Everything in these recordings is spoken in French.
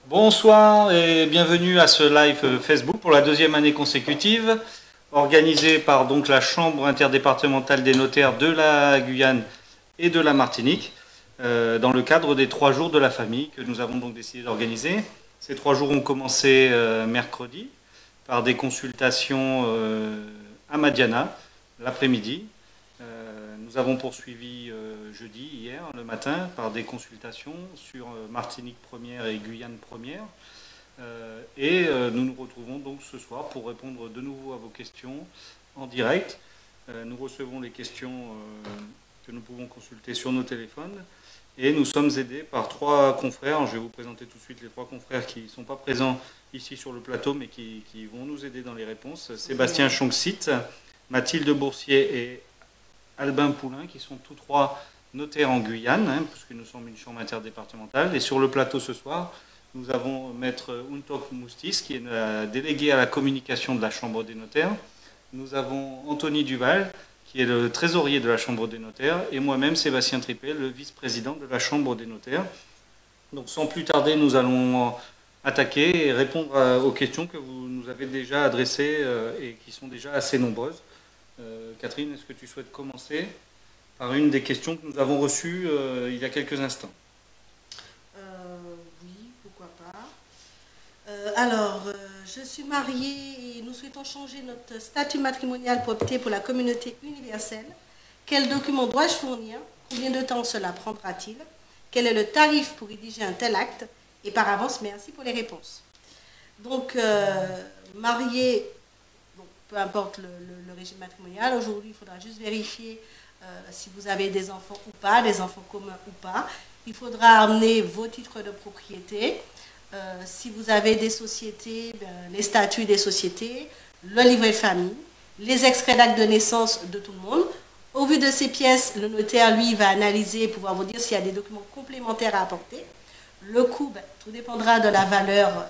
Bonsoir et bienvenue à ce live Facebook pour la deuxième année consécutive, organisé par donc la Chambre interdépartementale des notaires de la Guyane et de la Martinique, dans le cadre des 3 jours de la famille que nous avons donc décidé d'organiser. Ces 3 jours ont commencé mercredi par des consultations à Madiana l'après-midi. Nous avons poursuivi jeudi, hier, le matin, par des consultations sur Martinique première et Guyane première. Nous nous retrouvons donc ce soir pour répondre de nouveau à vos questions en direct. Nous recevons les questions que nous pouvons consulter sur nos téléphones. Et nous sommes aidés par 3 confrères. Je vais vous présenter tout de suite les 3 confrères qui ne sont pas présents ici sur le plateau, mais qui vont nous aider dans les réponses. Sébastien Chongsit, Mathilde Boursier et Albin Poulain, qui sont tous 3 notaires en Guyane, puisque nous sommes une chambre interdépartementale. Et sur le plateau ce soir, nous avons maître Untok Moustis, qui est la déléguée à la communication de la Chambre des notaires. Nous avons Anthony Duval, qui est le trésorier de la Chambre des notaires, et moi-même, Sébastien Trippé, le vice-président de la Chambre des notaires. Donc sans plus tarder, nous allons attaquer et répondre aux questions que vous nous avez déjà adressées et qui sont déjà assez nombreuses. Catherine, est-ce que tu souhaites commencer par une des questions que nous avons reçues il y a quelques instants? Oui, pourquoi pas. Je suis mariée et nous souhaitons changer notre statut matrimonial pour opter pour la communauté universelle. Quel document dois-je fournir? Combien de temps cela prendra-t-il? Quel est le tarif pour rédiger un tel acte? Et par avance, merci pour les réponses. Donc, mariée, peu importe le régime matrimonial, aujourd'hui, il faudra juste vérifier si vous avez des enfants ou pas, des enfants communs ou pas. Il faudra amener vos titres de propriété. Si vous avez des sociétés, les statuts des sociétés, le livret de famille, les extraits d'actes de naissance de tout le monde. Au vu de ces pièces, le notaire, lui, va analyser et pouvoir vous dire s'il y a des documents complémentaires à apporter. Le coût, tout dépendra de la valeur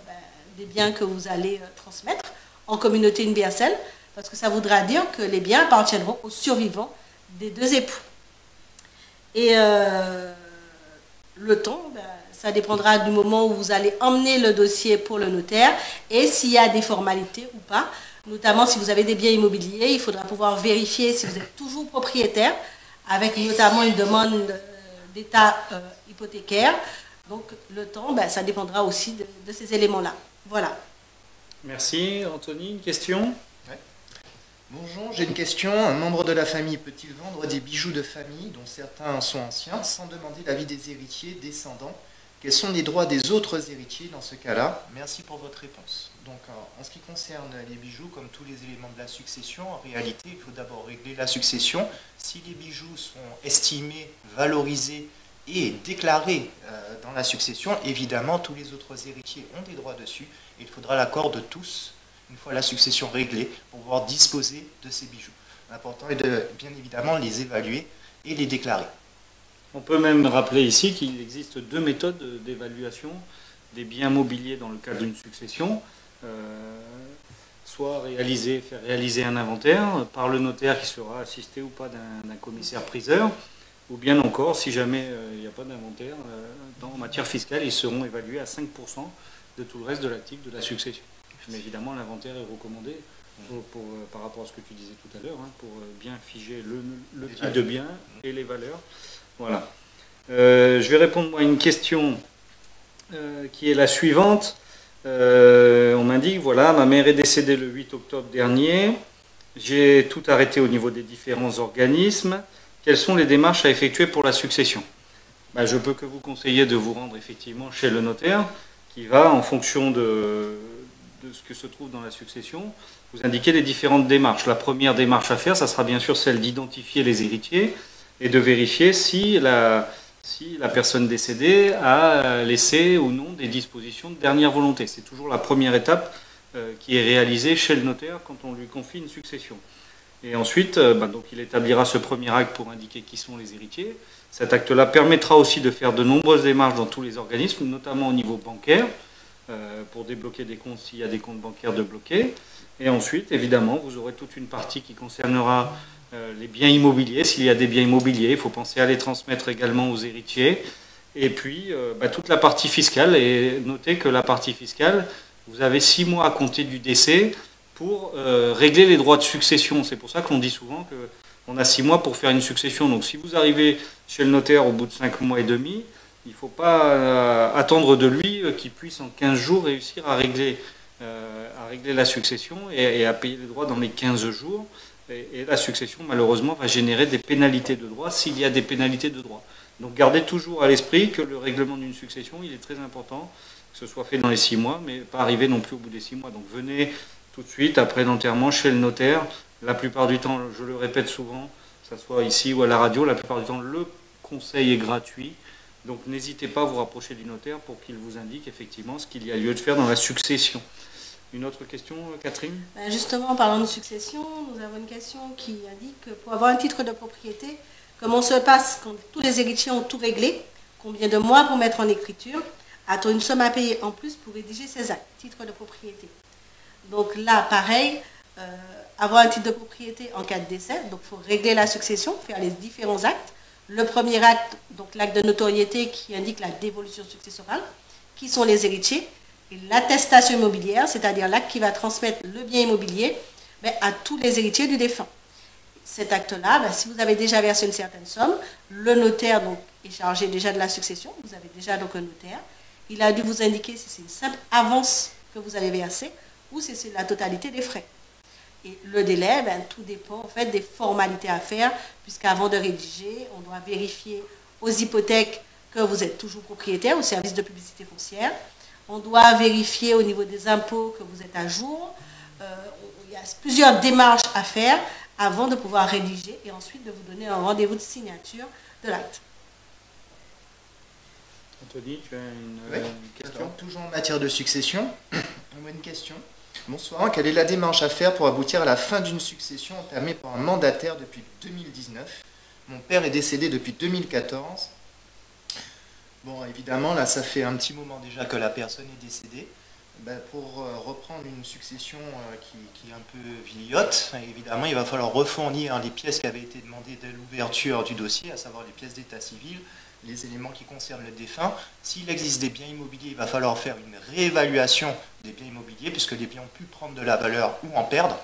des biens que vous allez transmettre en communauté universelle, parce que ça voudra dire que les biens appartiendront aux survivants des 2 époux. Et le temps, ça dépendra du moment où vous allez emmener le dossier pour le notaire et s'il y a des formalités ou pas. Notamment si vous avez des biens immobiliers, il faudra pouvoir vérifier si vous êtes toujours propriétaire, avec notamment une demande d'état hypothécaire. Donc le temps, ça dépendra aussi de ces éléments-là. Voilà. Merci. Anthony, une question? Ouais. Bonjour, j'ai une question. Un membre de la famille peut-il vendre des bijoux de famille, dont certains sont anciens, sans demander l'avis des héritiers descendants? Quels sont les droits des autres héritiers dans ce cas-là? Merci pour votre réponse. Donc, en ce qui concerne les bijoux, comme tous les éléments de la succession, en réalité, il faut d'abord régler la succession. Si les bijoux sont estimés, valorisés et déclarés dans la succession, évidemment, tous les autres héritiers ont des droits dessus. Et il faudra l'accord de tous, une fois la succession réglée, pour pouvoir disposer de ces bijoux. L'important est de, bien évidemment, les évaluer et les déclarer. On peut même rappeler ici qu'il existe 2 méthodes d'évaluation des biens mobiliers dans le cadre d'une succession. Soit faire réaliser un inventaire par le notaire qui sera assisté ou pas d'un commissaire-priseur, ou bien encore, si jamais il n'y a pas d'inventaire, en matière fiscale, ils seront évalués à 5% de tout le reste de l'actif de la succession. Mais évidemment, l'inventaire est recommandé par rapport à ce que tu disais tout à l'heure, pour bien figer le type de bien et les valeurs. Voilà. Je vais répondre à une question qui est la suivante. On m'indique, voilà, ma mère est décédée le 8 octobre dernier. J'ai tout arrêté au niveau des différents organismes. Quelles sont les démarches à effectuer pour la succession? Je peux que vous conseiller de vous rendre effectivement chez le notaire qui va, en fonction de ce que se trouve dans la succession, vous indiquer les différentes démarches. La première démarche à faire, ça sera bien sûr celle d'identifier les héritiers et de vérifier si la personne décédée a laissé ou non des dispositions de dernière volonté. C'est toujours la première étape qui est réalisée chez le notaire quand on lui confie une succession. Et ensuite, donc il établira ce premier acte pour indiquer qui sont les héritiers. Cet acte-là permettra aussi de faire de nombreuses démarches dans tous les organismes, notamment au niveau bancaire, pour débloquer des comptes s'il y a des comptes bancaires de bloquer. Et ensuite, évidemment, vous aurez toute une partie qui concernera les biens immobiliers. S'il y a des biens immobiliers, il faut penser à les transmettre également aux héritiers. Et puis, toute la partie fiscale. Et notez que la partie fiscale, vous avez 6 mois à compter du décès pour régler les droits de succession. C'est pour ça qu'on dit souvent qu'on a 6 mois pour faire une succession. Donc si vous arrivez chez le notaire au bout de 5 mois et demi, il ne faut pas attendre de lui qu'il puisse en 15 jours réussir à régler la succession et à payer les droits dans les 15 jours. Et la succession, malheureusement, va générer des pénalités de droit s'il y a des pénalités de droit. Donc gardez toujours à l'esprit que le règlement d'une succession, il est très important, que ce soit fait dans les 6 mois, mais pas arriver non plus au bout des 6 mois. Donc venez tout de suite après l'enterrement chez le notaire. La plupart du temps, je le répète souvent, que ce soit ici ou à la radio, la plupart du temps, le conseil est gratuit. Donc n'hésitez pas à vous rapprocher du notaire pour qu'il vous indique effectivement ce qu'il y a lieu de faire dans la succession. Une autre question, Catherine? Justement, en parlant de succession, nous avons une question qui indique que pour avoir un titre de propriété, comment se passe quand tous les héritiers ont tout réglé? Combien de mois pour mettre en écriture? A-t-on une somme à payer en plus pour rédiger ces actes, titre de propriété? Donc là, pareil, avoir un titre de propriété en cas de décès, donc il faut régler la succession, faire les différents actes. Le premier acte, donc l'acte de notoriété qui indique la dévolution successorale, qui sont les héritiers, et l'attestation immobilière, c'est-à-dire l'acte qui va transmettre le bien immobilier à tous les héritiers du défunt. Cet acte-là, si vous avez déjà versé une certaine somme, le notaire donc, est chargé déjà de la succession, vous avez déjà donc un notaire, il a dû vous indiquer si c'est une simple avance que vous avez versée ou si c'est la totalité des frais. Et le délai, tout dépend en fait des formalités à faire, puisqu'avant de rédiger, on doit vérifier aux hypothèques que vous êtes toujours propriétaire, au service de publicité foncière. On doit vérifier au niveau des impôts que vous êtes à jour. Il y a plusieurs démarches à faire avant de pouvoir rédiger et ensuite de vous donner un rendez-vous de signature de l'acte. Anthony, tu as une question? Alors, toujours en matière de succession, on a une question. Bonsoir, quelle est la démarche à faire pour aboutir à la fin d'une succession entamée par un mandataire depuis 2019? Mon père est décédé depuis 2014. Bon, évidemment, là, ça fait un petit moment déjà que la personne est décédée. Pour reprendre une succession qui est un peu vieillotte, évidemment, il va falloir refournir les pièces qui avaient été demandées dès l'ouverture du dossier, à savoir les pièces d'état civil, les éléments qui concernent le défunt. S'il existe des biens immobiliers, il va falloir faire une réévaluation des biens immobiliers, puisque les biens ont pu prendre de la valeur ou en perdre.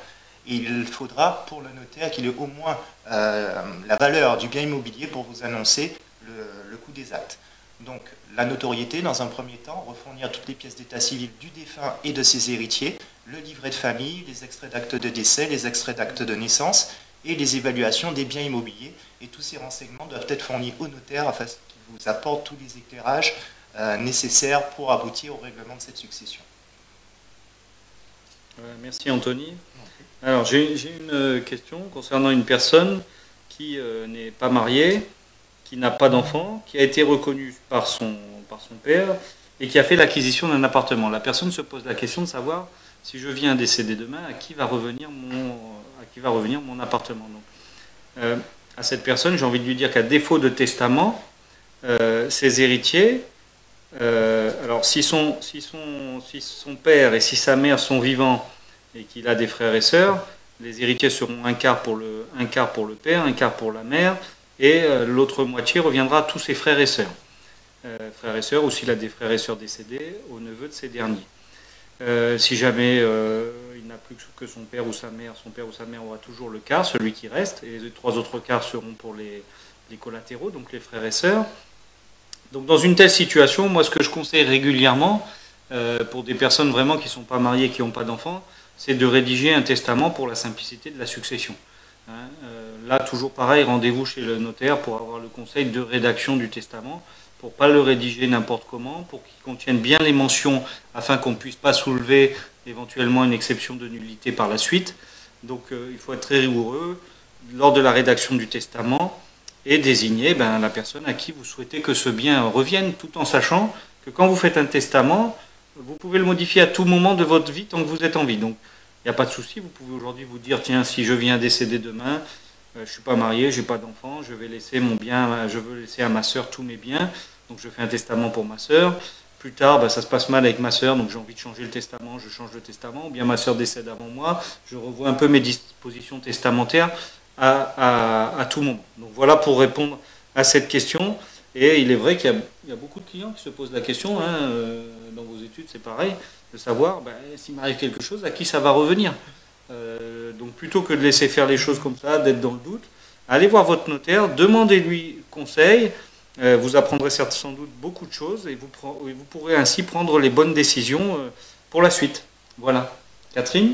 Et il faudra, pour le notaire, qu'il ait au moins la valeur du bien immobilier pour vous annoncer le coût des actes. Donc, la notoriété, dans un premier temps, refournir toutes les pièces d'état civil du défunt et de ses héritiers, le livret de famille, les extraits d'actes de décès, les extraits d'actes de naissance et les évaluations des biens immobiliers. Et tous ces renseignements doivent être fournis au notaire afin qu'il vous apporte tous les éclairages nécessaires pour aboutir au règlement de cette succession. Merci Anthony. Alors, j'ai une question concernant une personne qui n'est pas mariée, qui n'a pas d'enfant, qui a été reconnu par son père et qui a fait l'acquisition d'un appartement. La personne se pose la question de savoir si je viens décéder demain, à qui va revenir mon appartement. Donc, à cette personne, j'ai envie de lui dire qu'à défaut de testament, ses héritiers, alors si son père et si sa mère sont vivants et qu'il a des frères et sœurs, les héritiers seront un quart pour le père, un quart pour la mère, et l'autre moitié reviendra à tous ses frères et sœurs. Frères et sœurs, ou s'il a des frères et sœurs décédés, aux neveux de ces derniers. Si jamais il n'a plus que son père ou sa mère aura toujours le quart, celui qui reste, et les 3 autres quarts seront pour les collatéraux, donc les frères et sœurs. Donc dans une telle situation, moi ce que je conseille régulièrement, pour des personnes vraiment qui ne sont pas mariées, qui n'ont pas d'enfants, c'est de rédiger un testament pour la simplicité de la succession. Là, toujours pareil, rendez-vous chez le notaire pour avoir le conseil de rédaction du testament, pour ne pas le rédiger n'importe comment, pour qu'il contienne bien les mentions, afin qu'on ne puisse pas soulever éventuellement une exception de nullité par la suite. Donc il faut être très rigoureux lors de la rédaction du testament et désigner la personne à qui vous souhaitez que ce bien revienne, tout en sachant que quand vous faites un testament, vous pouvez le modifier à tout moment de votre vie tant que vous êtes en vie. Donc il n'y a pas de souci. Vous pouvez aujourd'hui vous dire, tiens, si je viens décéder demain, je ne suis pas marié, je n'ai pas d'enfant, je vais laisser mon bien, je veux laisser à ma sœur tous mes biens, donc je fais un testament pour ma sœur. Plus tard, ça se passe mal avec ma sœur, donc j'ai envie de changer le testament, je change le testament, ou bien ma sœur décède avant moi, je revois un peu mes dispositions testamentaires à tout moment. Donc voilà pour répondre à cette question. Et il est vrai qu'il y a beaucoup de clients qui se posent la question, hein, dans vos études c'est pareil, de savoir s'il m'arrive quelque chose, à qui ça va revenir. Donc plutôt que de laisser faire les choses comme ça, d'être dans le doute, allez voir votre notaire, demandez-lui conseil. Vous apprendrez sans doute beaucoup de choses et vous pourrez ainsi prendre les bonnes décisions pour la suite. Voilà. Catherine ?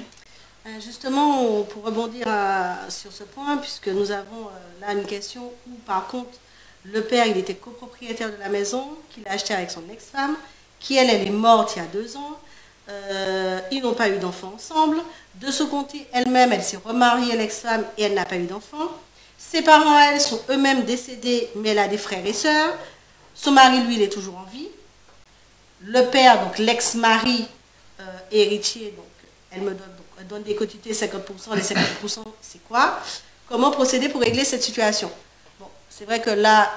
Justement, pour rebondir sur ce point, puisque nous avons là une question où, par contre, le père, il était copropriétaire de la maison qu'il a acheté avec son ex-femme, qui, elle est morte il y a 2 ans. Ils n'ont pas eu d'enfants ensemble. De ce côté, elle-même, elle s'est remariée, l'ex-femme, et elle n'a pas eu d'enfants. Ses parents, elles, sont eux-mêmes décédés, mais elle a des frères et sœurs. Son mari, lui, il est toujours en vie. Le père, donc l'ex-mari, est héritier, donc elle donne des quotités, 50%, les 50%, c'est quoi? Comment procéder pour régler cette situation? Bon, c'est vrai que là,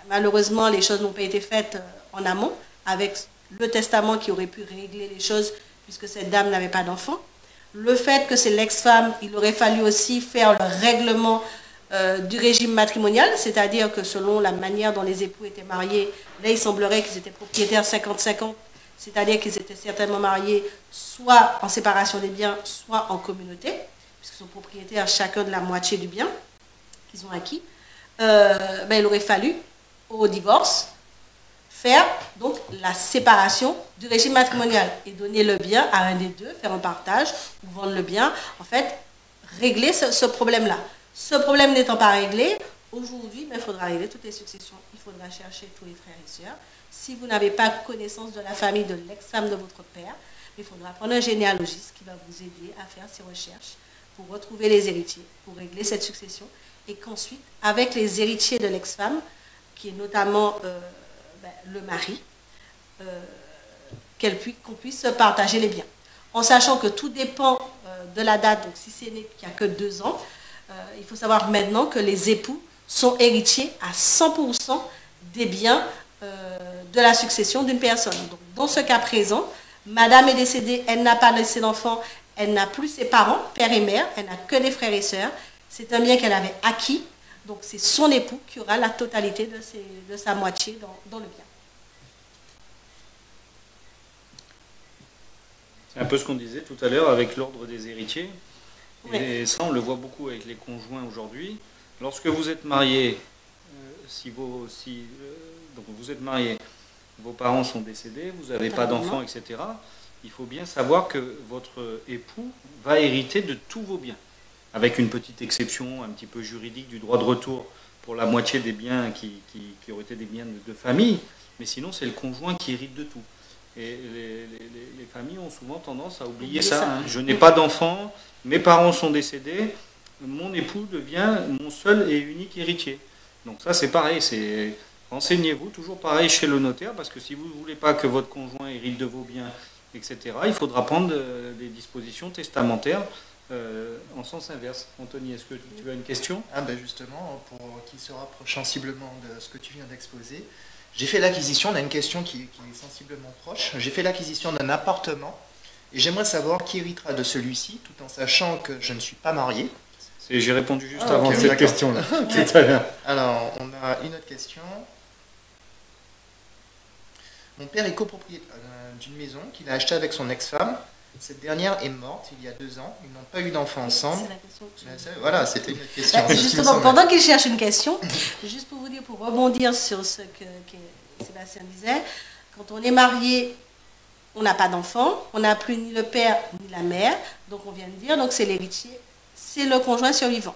malheureusement, les choses n'ont pas été faites en amont, avec le testament qui aurait pu régler les choses, puisque cette dame n'avait pas d'enfant. Le fait que c'est l'ex-femme, il aurait fallu aussi faire le règlement du régime matrimonial, c'est-à-dire que selon la manière dont les époux étaient mariés, là il semblerait qu'ils étaient propriétaires 50-50, c'est-à-dire qu'ils étaient certainement mariés soit en séparation des biens, soit en communauté, puisqu'ils sont propriétaires chacun de la moitié du bien qu'ils ont acquis. Il aurait fallu, au divorce, faire donc la séparation du régime matrimonial et donner le bien à un des deux, faire un partage ou vendre le bien, en fait, régler ce problème-là. Ce problème n'étant pas réglé, aujourd'hui, il faudra régler toutes les successions, il faudra chercher tous les frères et sœurs. Si vous n'avez pas connaissance de la famille de l'ex-femme de votre père, il faudra prendre un généalogiste qui va vous aider à faire ces recherches pour retrouver les héritiers, pour régler cette succession, et qu'ensuite, avec les héritiers de l'ex-femme, qui est notamment le mari, qu'on puisse partager les biens. En sachant que tout dépend de la date, donc si c'est né qu'il n'y a que 2 ans, il faut savoir maintenant que les époux sont héritiers à 100% des biens de la succession d'une personne. Donc, dans ce cas présent, madame est décédée, elle n'a pas laissé d'enfant, elle n'a plus ses parents, père et mère, elle n'a que des frères et sœurs. C'est un bien qu'elle avait acquis, donc c'est son époux qui aura la totalité de sa moitié dans le bien. C'est un peu ce qu'on disait tout à l'heure avec l'ordre des héritiers. Et Oui. ça, on le voit beaucoup avec les conjoints aujourd'hui. Lorsque vous êtes marié, donc vous êtes marié, vos parents sont décédés, vous n'avez pas d'enfants, etc. Il faut bien savoir que votre époux va hériter de tous vos biens, avec une petite exception un petit peu juridique du droit de retour pour la moitié des biens qui auraient été des biens de famille, mais sinon c'est le conjoint qui hérite de tout. Et les familles ont souvent tendance à oublier ça. Hein. Je n'ai pas d'enfants, mes parents sont décédés, mon époux devient mon seul et unique héritier. Donc ça c'est pareil, renseignez-vous toujours pareil chez le notaire, parce que si vous ne voulez pas que votre conjoint hérite de vos biens, etc., il faudra prendre des dispositions testamentaires en sens inverse. Anthony, est-ce que tu as une question? Justement, pour qui se rapproche sensiblement de ce que tu viens d'exposer, j'ai fait l'acquisition, on a une question qui est sensiblement proche, j'ai fait l'acquisition d'un appartement et j'aimerais savoir qui héritera de celui-ci, tout en sachant que je ne suis pas marié. J'ai répondu juste avant okay, cette question-là, tout à l'heure. Alors, on a une autre question. Mon père est copropriétaire d'une maison qu'il a achetée avec son ex-femme. Cette dernière est morte il y a 2 ans. Ils n'ont pas eu d'enfants ensemble. C'est la question. Voilà, c'était une autre question. Justement, pendant qu'il cherche une question, juste pour vous dire, pour rebondir sur ce que Sébastien disait, quand on est marié, on n'a pas d'enfant, on n'a plus ni le père ni la mère, donc on vient de dire, donc c'est l'héritier, c'est le conjoint survivant.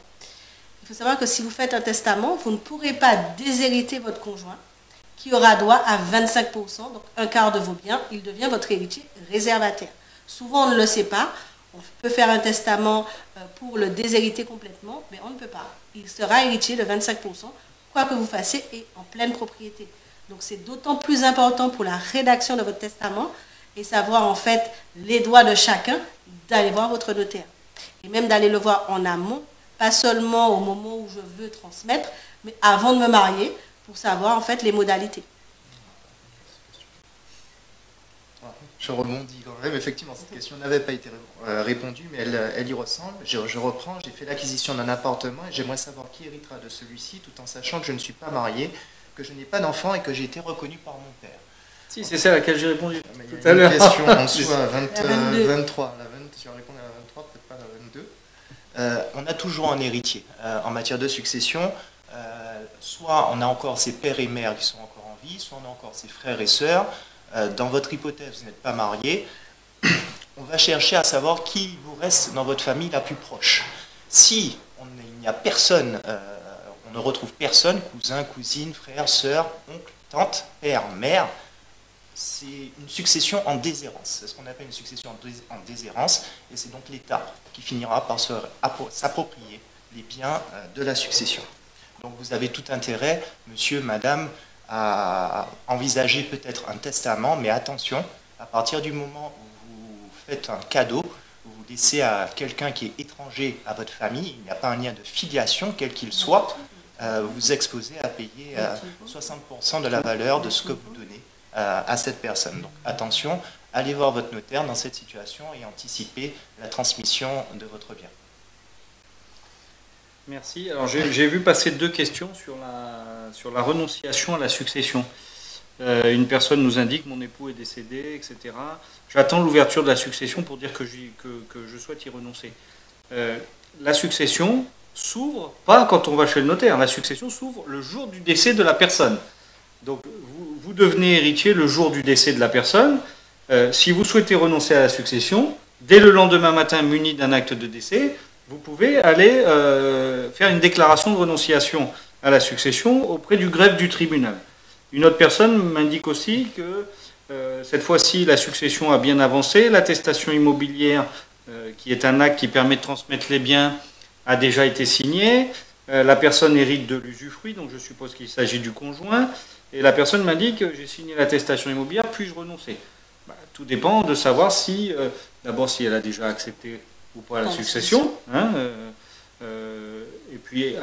Il faut savoir que si vous faites un testament, vous ne pourrez pas déshériter votre conjoint, qui aura droit à 25%, donc un quart de vos biens, il devient votre héritier réservataire. Souvent, on ne le sait pas. On peut faire un testament pour le déshériter complètement, mais on ne peut pas. Il sera héritier de 25%, quoi que vous fassiez, et en pleine propriété. Donc, c'est d'autant plus important pour la rédaction de votre testament et savoir en fait les droits de chacun, d'aller voir votre notaire. Et même d'aller le voir en amont, pas seulement au moment où je veux transmettre, mais avant de me marier, pour savoir en fait les modalités. Je rebondis quand même. Effectivement, cette question n'avait pas été répondue, mais elle y ressemble. Je reprends. J'ai fait l'acquisition d'un appartement et j'aimerais savoir qui héritera de celui-ci, tout en sachant que je ne suis pas marié, que je n'ai pas d'enfant et que j'ai été reconnu par mon père. Si, c'est ça à laquelle j'ai répondu tout à l'heure. Il y a une question en dessous à 23. Si on répond à la 23, peut-être pas à la 22. On a toujours un héritier en matière de succession. Soit on a encore ses pères et mères qui sont encore en vie, soit on a encore ses frères et sœurs. Dans votre hypothèse, vous n'êtes pas marié. On va chercher à savoir qui vous reste dans votre famille la plus proche. Si il n'y a personne, on ne retrouve personne, cousin, cousine, frère, sœur, oncle, tante, père, mère, c'est une succession en déshérence. C'est ce qu'on appelle une succession en déshérence, et c'est donc l'État qui finira par s'approprier les biens de la succession. Donc vous avez tout intérêt, monsieur, madame, à envisager peut-être un testament, mais attention, à partir du moment où vous faites un cadeau, vous laissez à quelqu'un qui est étranger à votre famille, il n'y a pas un lien de filiation, quel qu'il soit, vous vous exposez à payer 60% de la valeur de ce que vous donnez à cette personne. Donc attention, allez voir votre notaire dans cette situation et anticipez la transmission de votre bien. Merci. Alors j'ai vu passer 2 questions sur la renonciation à la succession. Une personne nous indique mon époux est décédé, etc. J'attends l'ouverture de la succession pour dire que je souhaite y renoncer. La succession s'ouvre pas quand on va chez le notaire. La succession s'ouvre le jour du décès de la personne. Donc vous devenez héritier le jour du décès de la personne. Si vous souhaitez renoncer à la succession, dès le lendemain matin muni d'un acte de décès, vous pouvez aller faire une déclaration de renonciation à la succession auprès du greffe du tribunal. Une autre personne m'indique aussi que cette fois-ci, la succession a bien avancé. L'attestation immobilière, qui est un acte qui permet de transmettre les biens, a déjà été signée. La personne hérite de l'usufruit, donc je suppose qu'il s'agit du conjoint. Et la personne m'indique j'ai signé l'attestation immobilière, puis-je renoncer? Tout dépend de savoir si, d'abord, si elle a déjà accepté ou pas la succession, et puis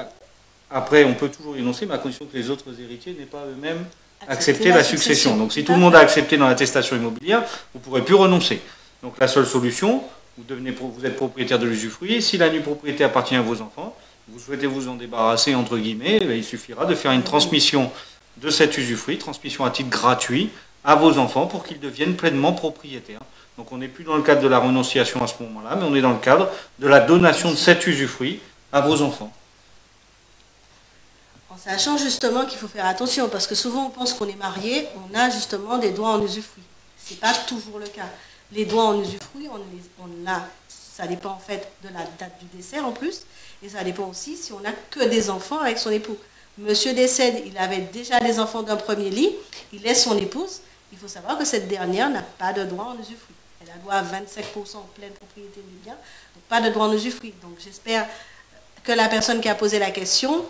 après on peut toujours énoncer, mais à condition que les autres héritiers n'aient pas eux-mêmes accepté la succession. Donc si tout le monde a accepté dans l'attestation immobilière, vous ne pourrez plus renoncer. Donc la seule solution, vous êtes propriétaire de l'usufruit, si la nue propriété appartient à vos enfants, vous souhaitez vous en débarrasser, entre guillemets, il suffira de faire une transmission de cet usufruit, transmission à titre gratuit, à vos enfants pour qu'ils deviennent pleinement propriétaires. Donc on n'est plus dans le cadre de la renonciation à ce moment-là, mais on est dans le cadre de la donation de cet usufruit à vos enfants. En sachant justement qu'il faut faire attention, parce que souvent on pense qu'on est marié, on a justement des droits en usufruit. Ce n'est pas toujours le cas. Les droits en usufruit, on a, ça dépend en fait de la date du décès en plus, et ça dépend aussi si on n'a que des enfants avec son époux. Monsieur décède, il avait déjà des enfants d'un premier lit, il laisse son épouse, il faut savoir que cette dernière n'a pas de droit en usufruit. Elle a droit à 25% en pleine propriété du bien, donc pas de droit en usufruit. Donc j'espère que la personne qui a posé la question,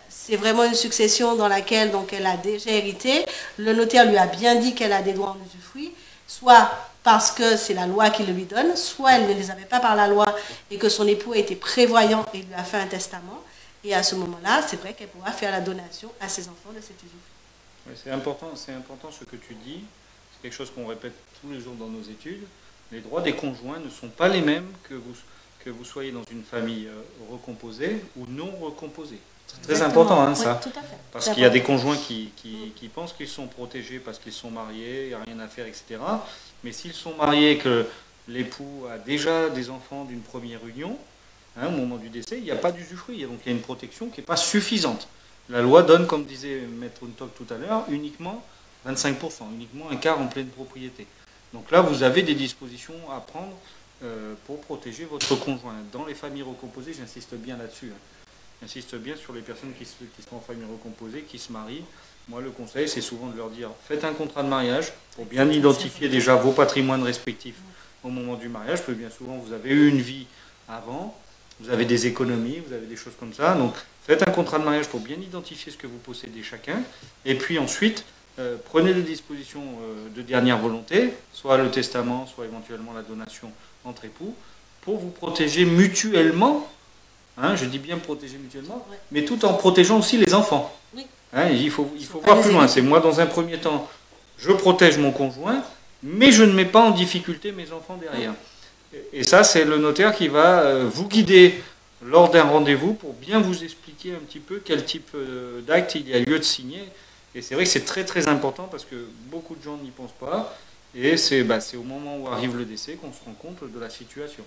c'est vraiment une succession dans laquelle donc, elle a déjà hérité. Le notaire lui a bien dit qu'elle a des droits en usufruit, soit parce que c'est la loi qui le lui donne, soit elle ne les avait pas par la loi et que son époux a été prévoyant et lui a fait un testament. Et à ce moment-là, c'est vrai qu'elle pourra faire la donation à ses enfants de cet usufruit. Oui, c'est important ce que tu dis. C'est quelque chose qu'on répète tous les jours dans nos études. Les droits des conjoints ne sont pas les mêmes que vous soyez dans une famille recomposée ou non recomposée. C'est très important, hein, ça. Oui, tout à fait. Parce qu'il y a des conjoints qui pensent qu'ils sont protégés parce qu'ils sont mariés, il n'y a rien à faire, etc. Mais s'ils sont mariés et que l'époux a déjà des enfants d'une première union, au moment du décès, il n'y a pas d'usufruit. Donc il y a une protection qui n'est pas suffisante. La loi donne, comme disait Maître Untok tout à l'heure, uniquement 25%, uniquement un quart en pleine propriété. Donc là, vous avez des dispositions à prendre pour protéger votre conjoint. Dans les familles recomposées, j'insiste bien là-dessus. J'insiste bien sur les personnes qui sont en famille recomposée, qui se marient. Moi, le conseil, c'est souvent de leur dire, faites un contrat de mariage pour bien identifier déjà vos patrimoines respectifs au moment du mariage, parce que bien souvent, vous avez eu une vie avant, vous avez des économies, vous avez des choses comme ça. Donc, faites un contrat de mariage pour bien identifier ce que vous possédez chacun. Et puis ensuite, prenez des dispositions de dernière volonté, soit le testament, soit éventuellement la donation entre époux, pour vous protéger mutuellement, hein, je dis bien protéger mutuellement, Ouais. mais tout en protégeant aussi les enfants. Oui. Hein, il faut voir plus loin. C'est moi, dans un premier temps, je protège mon conjoint, mais je ne mets pas en difficulté mes enfants derrière. Et ça, c'est le notaire qui va vous guider lors d'un rendez-vous pour bien vous expliquer un petit peu quel type d'acte il y a lieu de signer. Et c'est vrai que c'est très très important parce que beaucoup de gens n'y pensent pas. Et c'est au moment où arrive le décès qu'on se rend compte de la situation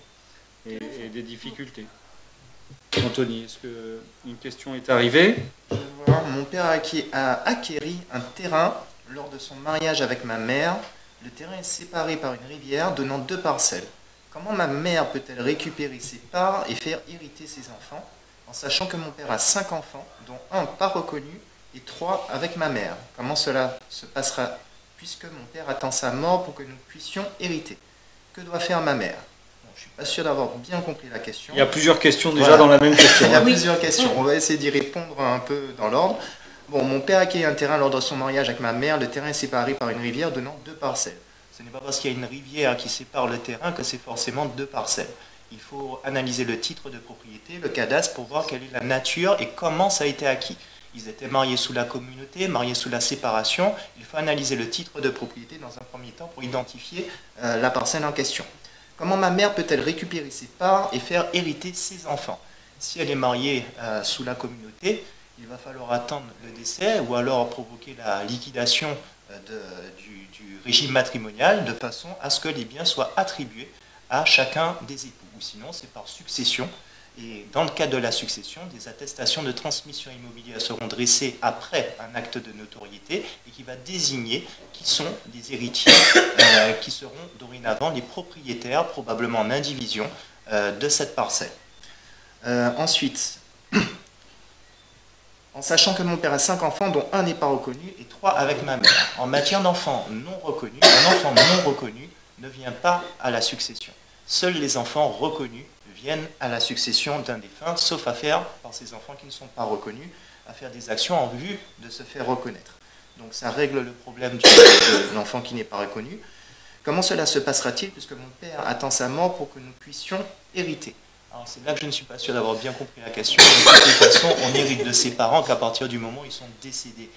et des difficultés. Anthony, est-ce qu'une question est arrivée? Je vois, mon père a acquéri un terrain lors de son mariage avec ma mère. Le terrain est séparé par une rivière donnant 2 parcelles. Comment ma mère peut-elle récupérer ses parts et faire hériter ses enfants, en sachant que mon père a 5 enfants, dont 1 pas reconnu et 3 avec ma mère? Comment cela se passera puisque mon père attend sa mort pour que nous puissions hériter? Que doit faire ma mère? Bon, je ne suis pas sûr d'avoir bien compris la question. Il y a plusieurs questions déjà Voilà. dans la même question. Il y a plusieurs questions. On va essayer d'y répondre un peu dans l'ordre. Bon, mon père a acquis un terrain lors de son mariage avec ma mère. Le terrain est séparé par une rivière donnant 2 parcelles. Ce n'est pas parce qu'il y a une rivière qui sépare le terrain que c'est forcément 2 parcelles. Il faut analyser le titre de propriété, le cadastre, pour voir quelle est la nature et comment ça a été acquis. Ils étaient mariés sous la communauté, mariés sous la séparation. Il faut analyser le titre de propriété dans un premier temps pour identifier la parcelle en question. Comment ma mère peut-elle récupérer ses parts et faire hériter ses enfants? Si elle est mariée sous la communauté, il va falloir attendre le décès ou alors provoquer la liquidation du régime matrimonial de façon à ce que les biens soient attribués à chacun des époux. Ou sinon, c'est par succession. Et dans le cadre de la succession, des attestations de transmission immobilière seront dressées après un acte de notoriété et qui va désigner qui sont les héritiers qui seront dorénavant les propriétaires, probablement en indivision, de cette parcelle. Ensuite, en sachant que mon père a 5 enfants, dont 1 n'est pas reconnu et 3 avec ma mère. En matière d'enfants non reconnus, un enfant non reconnu ne vient pas à la succession. Seuls les enfants reconnus viennent à la succession d'un défunt, sauf à faire, par ces enfants qui ne sont pas reconnus, à faire des actions en vue de se faire reconnaître. Donc ça règle le problème de l'enfant qui n'est pas reconnu. Comment cela se passera-t-il puisque mon père attend sa mort pour que nous puissions hériter? Alors c'est là que je ne suis pas sûr d'avoir bien compris la question. De toute façon, on hérite de ses parents qu'à partir du moment où ils sont décédés,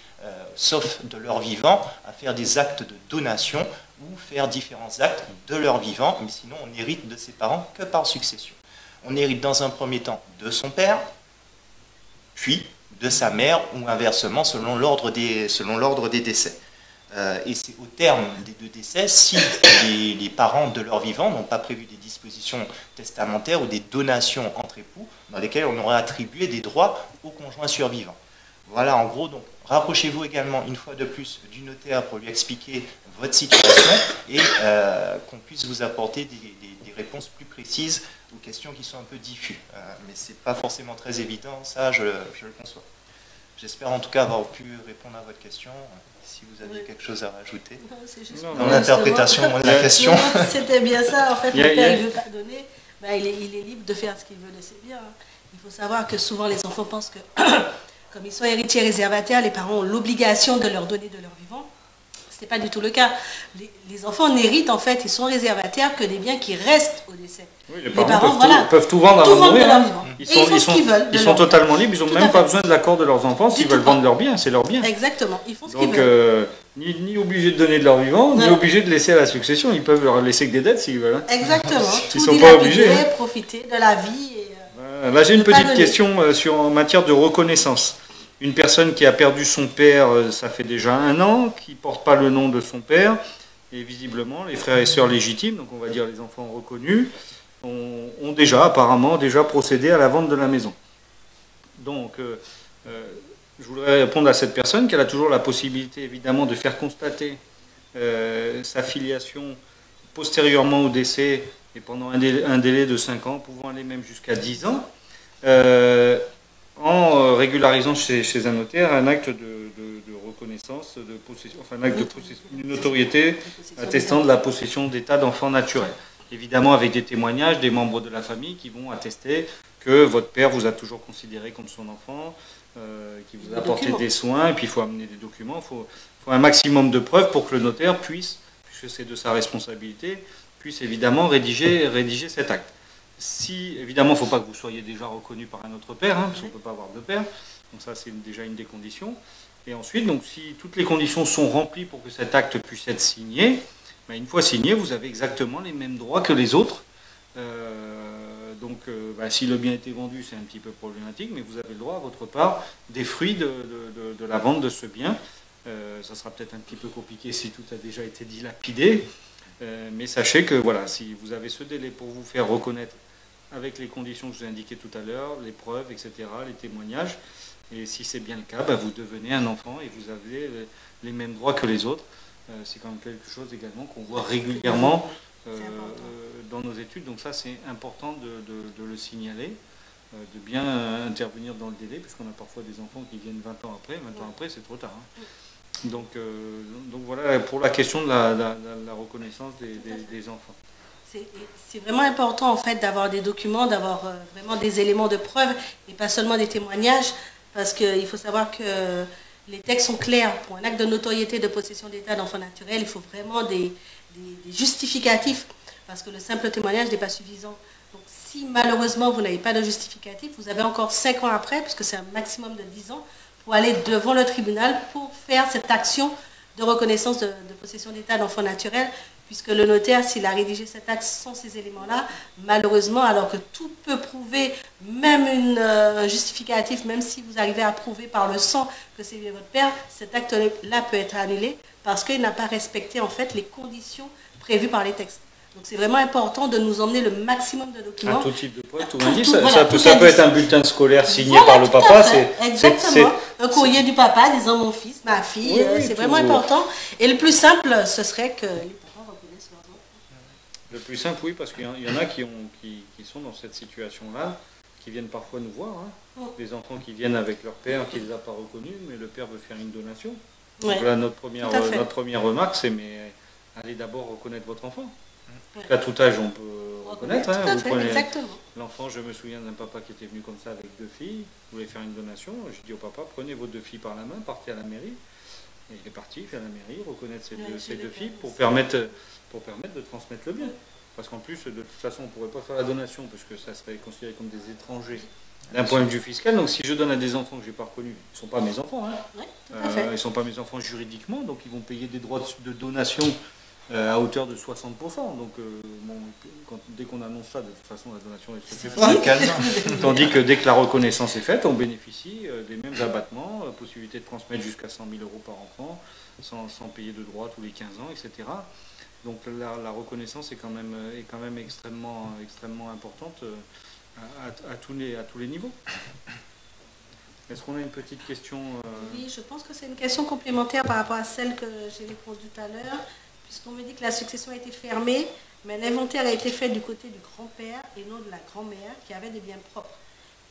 sauf de leur vivant, à faire des actes de donation ou faire différents actes de leur vivant, mais sinon on hérite de ses parents que par succession. On hérite dans un premier temps de son père, puis de sa mère, ou inversement selon l'ordre des décès. Et c'est au terme des 2 décès, si les parents de leur vivant n'ont pas prévu des dispositions testamentaires ou des donations entre époux, dans lesquelles on aurait attribué des droits au conjoint survivant. Voilà, en gros, donc rapprochez-vous également une fois de plus du notaire pour lui expliquer votre situation et qu'on puisse vous apporter des réponses plus précises aux questions qui sont un peu diffuses. Mais ce n'est pas forcément très évident, ça je le conçois. J'espère en tout cas avoir pu répondre à votre question. Si vous aviez quelque chose à rajouter dans l'interprétation de la question. C'était bien ça, en fait, le père il ne veut pas donner, ben, il est libre de faire ce qu'il veut de ses biens. Il faut savoir que souvent les enfants pensent que, comme ils sont héritiers réservataires, les parents ont l'obligation de leur donner de leur vivant. Ce n'est pas du tout le cas. Les enfants n'héritent, en fait, ils sont réservataires que des biens qui restent au décès. Oui, les parents peuvent tout vendre avant de mourir. Ils sont totalement libres, ils n'ont même pas besoin de l'accord de leurs enfants s'ils veulent vendre leurs biens, c'est leur bien. Exactement, ils font ce qu'ils veulent. Donc, ni obligés de donner de leur vivant, ni obligés de laisser à la succession. Ils peuvent leur laisser que des dettes s'ils veulent. Exactement. Ils ne sont pas obligés. Profiter de la vie. Là, j'ai une petite question en matière de reconnaissance. Une personne qui a perdu son père, ça fait déjà 1 an, qui ne porte pas le nom de son père, et visiblement, les frères et sœurs légitimes, donc on va dire les enfants reconnus, ont apparemment procédé à la vente de la maison. Donc, je voudrais répondre à cette personne qu'elle a toujours la possibilité, évidemment, de faire constater sa filiation postérieurement au décès et pendant un délai de 5 ans, pouvant aller même jusqu'à 10 ans, en régularisant chez un notaire un acte de reconnaissance, de possession, enfin un acte de possession, une notoriété attestant de la possession d'état d'enfant naturel. Évidemment avec des témoignages des membres de la famille qui vont attester que votre père vous a toujours considéré comme son enfant, qui vous a apporté des soins, et puis il faut amener des documents, il faut un maximum de preuves pour que le notaire puisse, puisque c'est de sa responsabilité, puisse évidemment rédiger cet acte. Si, évidemment, il ne faut pas que vous soyez déjà reconnu par un autre père, parce qu'on ne peut pas avoir deux pères, donc ça c'est déjà une des conditions. Et ensuite, donc, si toutes les conditions sont remplies pour que cet acte puisse être signé, ben, une fois signé, vous avez exactement les mêmes droits que les autres. Ben, si le bien était vendu, c'est un petit peu problématique, mais vous avez le droit à votre part des fruits de la vente de ce bien. Ça sera peut-être un petit peu compliqué si tout a déjà été dilapidé, mais sachez que voilà, si vous avez ce délai pour vous faire reconnaître avec les conditions que je vous ai indiquées tout à l'heure, les preuves, etc., les témoignages, et si c'est bien le cas, ben, vous devenez un enfant et vous avez les mêmes droits que les autres. C'est quand même quelque chose également qu'on voit régulièrement dans nos études, donc ça c'est important de le signaler, de bien intervenir dans le délai, puisqu'on a parfois des enfants qui viennent 20 ans après, c'est trop tard. Hein. Donc voilà pour la question de la reconnaissance des enfants. C'est vraiment important en fait d'avoir des documents, d'avoir vraiment des éléments de preuve et pas seulement des témoignages, parce qu'il faut savoir que les textes sont clairs. Pour un acte de notoriété de possession d'état d'enfant naturel, il faut vraiment des justificatifs, parce que le simple témoignage n'est pas suffisant. Donc si malheureusement vous n'avez pas de justificatif, vous avez encore 5 ans après, puisque c'est un maximum de 10 ans, pour aller devant le tribunal pour faire cette action de reconnaissance de possession d'état d'enfant naturel, puisque le notaire, s'il a rédigé cet acte sans ces éléments-là, malheureusement, alors que tout peut prouver, même un justificatif, même si vous arrivez à prouver par le sang que c'est votre père, cet acte-là peut être annulé parce qu'il n'a pas respecté en fait les conditions prévues par les textes. Donc c'est vraiment important de nous emmener le maximum de documents. Un tout type de preuve, tout indice. Ça peut être un bulletin scolaire signé par le papa. Exactement. Un courrier du papa disant mon fils, ma fille. C'est vraiment important. Et le plus simple, ce serait que les parents reconnaissent leurs enfants. Le plus simple, oui, parce qu'il y en a qui sont dans cette situation-là, qui viennent parfois nous voir. Hein. Des enfants qui viennent avec leur père, qui ne les a pas reconnus, mais le père veut faire une donation. Donc là, notre première remarque, c'est mais allez d'abord reconnaître votre enfant. À tout âge, on peut reconnaître. Hein, vous prenez l'enfant, je me souviens d'un papa qui était venu comme ça avec 2 filles, voulait faire une donation. Je dis au papa, prenez vos 2 filles par la main, partez à la mairie. Et il est parti faire la mairie, reconnaître ces deux filles pour permettre de transmettre le bien. Parce qu'en plus, de toute façon, on ne pourrait pas faire la donation, parce que ça serait considéré comme des étrangers d'un point de vue fiscal. Donc si je donne à des enfants que je n'ai pas reconnus, ils ne sont pas mes enfants. Hein. Ils ne sont pas mes enfants juridiquement, donc ils vont payer des droits de donation à hauteur de 60%. Donc dès qu'on annonce ça, de toute façon, la donation est suffisante. Tandis que dès que la reconnaissance est faite, on bénéficie des mêmes abattements, possibilité de transmettre jusqu'à 100 000 € par enfant, sans payer de droits tous les 15 ans, etc. Donc la reconnaissance est quand même extrêmement importante à tous les niveaux. Est-ce qu'on a une petite question Oui, je pense que c'est une question complémentaire par rapport à celle que j'ai répondu tout à l'heure, puisqu'on me dit que la succession a été fermée, mais l'inventaire a été fait du côté du grand-père et non de la grand-mère qui avait des biens propres.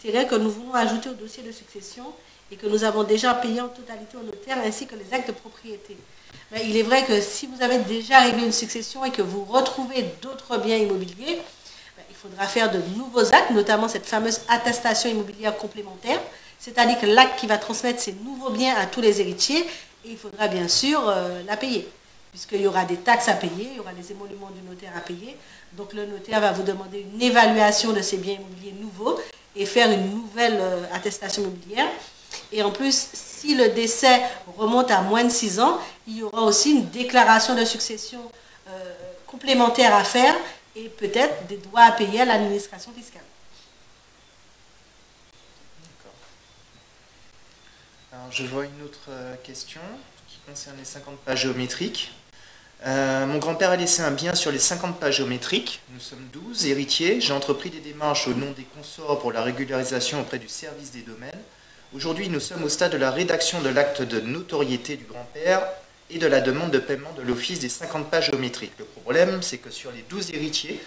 C'est que nous voulons ajouter au dossier de succession et que nous avons déjà payé en totalité au notaire ainsi que les actes de propriété. Mais il est vrai que si vous avez déjà réglé une succession et que vous retrouvez d'autres biens immobiliers, il faudra faire de nouveaux actes, notamment cette fameuse attestation immobilière complémentaire, c'est-à-dire que l'acte qui va transmettre ces nouveaux biens à tous les héritiers, et il faudra bien sûr la payer, puisqu'il y aura des taxes à payer, il y aura des émoluments du notaire à payer. Donc le notaire va vous demander une évaluation de ces biens immobiliers nouveaux et faire une nouvelle attestation immobilière. Et en plus, si le décès remonte à moins de 6 ans, il y aura aussi une déclaration de succession complémentaire à faire et peut-être des droits à payer à l'administration fiscale. Alors, je vois une autre question qui concerne les 50 pas géométriques. Mon grand-père a laissé un bien sur les 50 pas géométriques. Nous sommes 12 héritiers. J'ai entrepris des démarches au nom des consorts pour la régularisation auprès du service des domaines. Aujourd'hui, nous sommes au stade de la rédaction de l'acte de notoriété du grand-père et de la demande de paiement de l'office des 50 pas géométriques. Le problème, c'est que sur les 12 héritiers,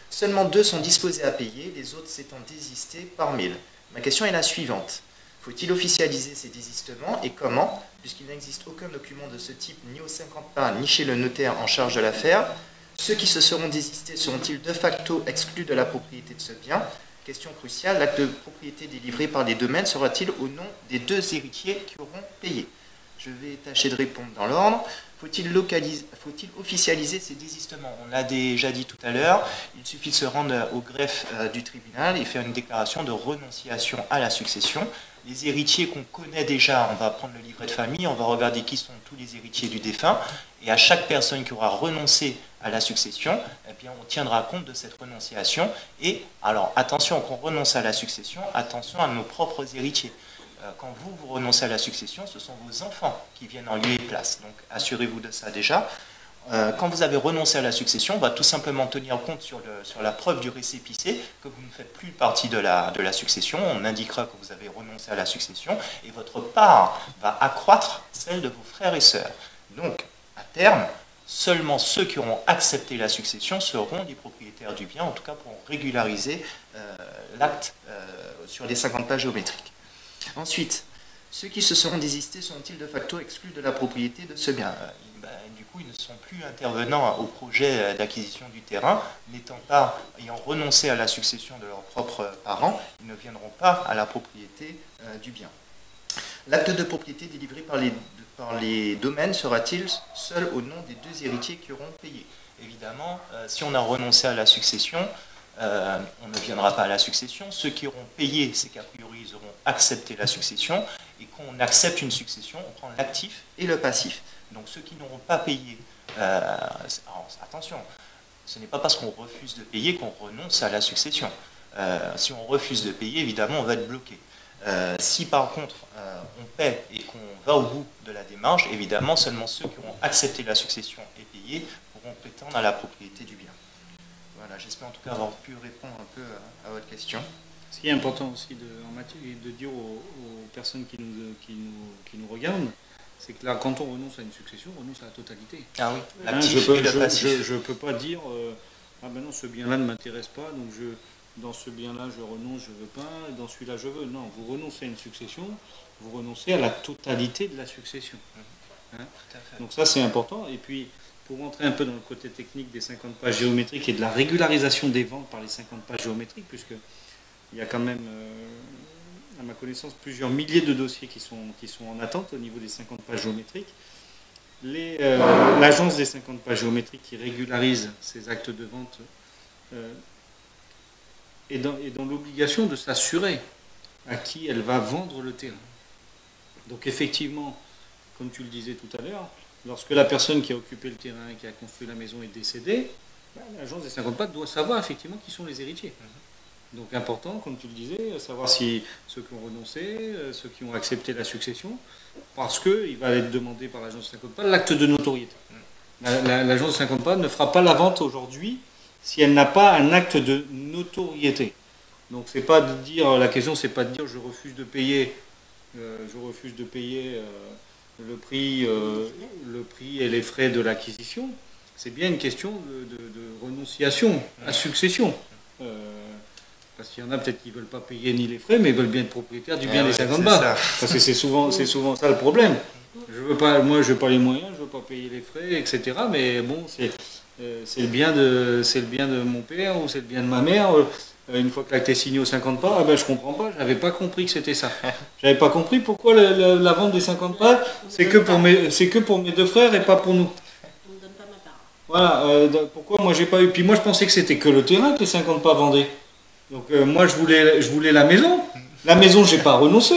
seulement 2 sont disposés à payer, les autres s'étant désistés par 1000. Ma question est la suivante. Faut-il officialiser ces désistements et comment, puisqu'il n'existe aucun document de ce type ni aux 50 pas ni chez le notaire en charge de l'affaire? Ceux qui se seront désistés seront-ils de facto exclus de la propriété de ce bien? Question cruciale, l'acte de propriété délivré par les domaines sera-t-il au nom des deux héritiers qui auront payé? Je vais tâcher de répondre dans l'ordre. Faut-il officialiser ces désistements? On l'a déjà dit tout à l'heure, il suffit de se rendre au greffe du tribunal et faire une déclaration de renonciation à la succession. Les héritiers qu'on connaît déjà, on va prendre le livret de famille, on va regarder qui sont tous les héritiers du défunt, et à chaque personne qui aura renoncé à la succession, eh bien, on tiendra compte de cette renonciation. Et alors, attention, quand on renonce à la succession, attention à nos propres héritiers. Quand vous renoncez à la succession, ce sont vos enfants qui viennent en lieu et place. Donc, assurez-vous de ça déjà. Quand vous avez renoncé à la succession, on va tout simplement tenir compte sur la preuve du récépissé que vous ne faites plus partie de la succession. On indiquera que vous avez renoncé à la succession et votre part va accroître celle de vos frères et sœurs. Donc, à terme, seulement ceux qui auront accepté la succession seront les propriétaires du bien, en tout cas pour régulariser l'acte sur les 50 pages géométriques. Ensuite, ceux qui se seront désistés sont-ils de facto exclus de la propriété de ce bien? Du coup, ils ne sont plus intervenants au projet d'acquisition du terrain, ayant renoncé à la succession de leurs propres parents, ils ne viendront pas à la propriété du bien. L'acte de propriété délivré par les domaines sera-t-il seul au nom des deux héritiers qui auront payé? Évidemment, si on a renoncé à la succession, on ne viendra pas à la succession. Ceux qui auront payé, c'est qu'a priori ils auront accepté la succession, et quand on accepte une succession, on prend l'actif et le passif. Donc ceux qui n'auront pas payé, attention, ce n'est pas parce qu'on refuse de payer qu'on renonce à la succession. Si on refuse de payer, évidemment, on va être bloqué. Si par contre on paie et qu'on va au bout de la démarche, évidemment, seulement ceux qui auront accepté la succession et payé pourront prétendre à la propriété du bien. Voilà, j'espère en tout cas avoir pu répondre un peu à votre question. Ce qui est important aussi de dire aux personnes qui nous regardent, c'est que là, quand on renonce à une succession, on renonce à la totalité. Ah oui, l'actif et le passif. Je ne peux pas dire ah ben non, ce bien-là ne m'intéresse pas, donc dans ce bien-là je renonce, je ne veux pas, dans celui-là je veux. Non, vous renoncez à une succession, vous renoncez à la totalité de la succession. Hein? Donc ça c'est important. Et puis, pour rentrer un peu dans le côté technique des 50 pages géométriques et de la régularisation des ventes par les 50 pages géométriques, puisqu'il y a quand même, à ma connaissance, plusieurs milliers de dossiers qui sont en attente au niveau des 50 pages géométriques. L'agence des 50 pages géométriques qui régularise ces actes de vente est dans l'obligation de s'assurer à qui elle va vendre le terrain. Donc effectivement, comme tu le disais tout à l'heure, lorsque la personne qui a occupé le terrain et qui a construit la maison est décédée, l'agence des 50 pages doit savoir effectivement qui sont les héritiers. Donc important, comme tu le disais, savoir si ceux qui ont renoncé, ceux qui ont accepté la succession, parce qu'il va être demandé par l'agence des 50 pages l'acte de notoriété. L'agence des 50 pages ne fera pas la vente aujourd'hui si elle n'a pas un acte de notoriété. Donc c'est pas de dire, la question c'est pas de dire je refuse de payer le prix et les frais de l'acquisition. C'est bien une question de renonciation à succession. Parce qu'il y en a peut-être qui ne veulent pas payer ni les frais, mais ils veulent bien être propriétaires du bien des 50 bas. Parce que c'est souvent ça le problème. Moi, je n'ai pas les moyens, je ne veux pas payer les frais, etc. Mais bon, c'est le bien de mon père ou c'est le bien de ma mère. Une fois que l'acte est signé aux 50 pas, je ne comprends pas, je n'avais pas compris que c'était ça. Je n'avais pas compris pourquoi la vente des 50 pas, c'est que pour mes deux frères et pas pour nous. On ne donne pas ma part. Voilà, pourquoi moi j'ai pas eu. Puis moi je pensais que c'était que le terrain que les 50 pas vendaient. Donc moi je voulais la maison. La maison, j'ai pas renoncé.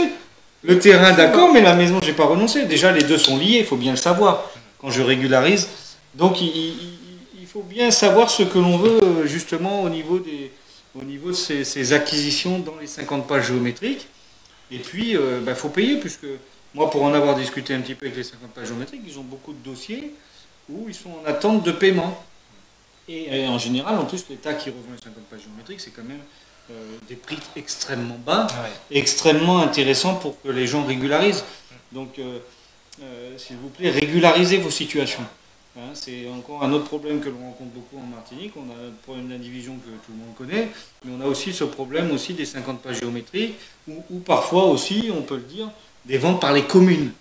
Le terrain, d'accord, mais la maison, j'ai pas renoncé. Déjà, les deux sont liés, il faut bien le savoir quand je régularise. Donc il faut bien savoir ce que l'on veut justement au niveau de ces acquisitions dans les 50 pages géométriques. Et puis, il faut payer, puisque moi, pour en avoir discuté un petit peu avec les 50 pages géométriques, ils ont beaucoup de dossiers où ils sont en attente de paiement. Et en général, en plus, l'État qui revend les 50 pages géométriques, c'est quand même des prix extrêmement bas, extrêmement intéressants pour que les gens régularisent. Donc, s'il vous plaît, régularisez vos situations. Hein, c'est encore un autre problème que l'on rencontre beaucoup en Martinique. On a le problème d'indivision que tout le monde connaît, mais on a aussi ce problème aussi des 50 pages géométriques, ou parfois aussi, on peut le dire, des ventes par les communes.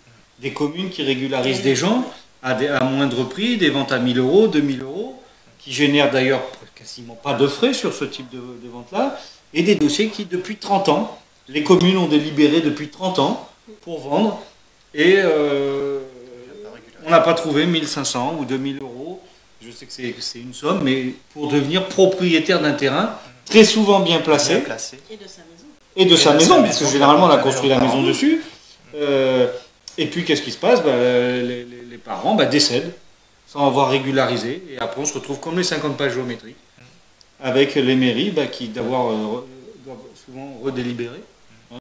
Des communes qui régularisent des gens à moindre prix, des ventes à 1000 euros, 2000 euros, qui génèrent d'ailleurs quasiment pas de frais sur ce type de vente-là, et des dossiers qui, depuis 30 ans, les communes ont délibéré depuis 30 ans pour vendre, et on n'a pas trouvé 1500 ou 2000 euros, je sais que c'est une somme, mais pour devenir propriétaire d'un terrain, très souvent bien placé, Et de sa maison. et de sa maison, parce que généralement on a construit la maison dessus. Et puis qu'est-ce qui se passe? Les parents décèdent sans avoir régularisé, et après on se retrouve comme les 50 pages géométriques, avec les mairies qui doivent souvent redélibérer, hein,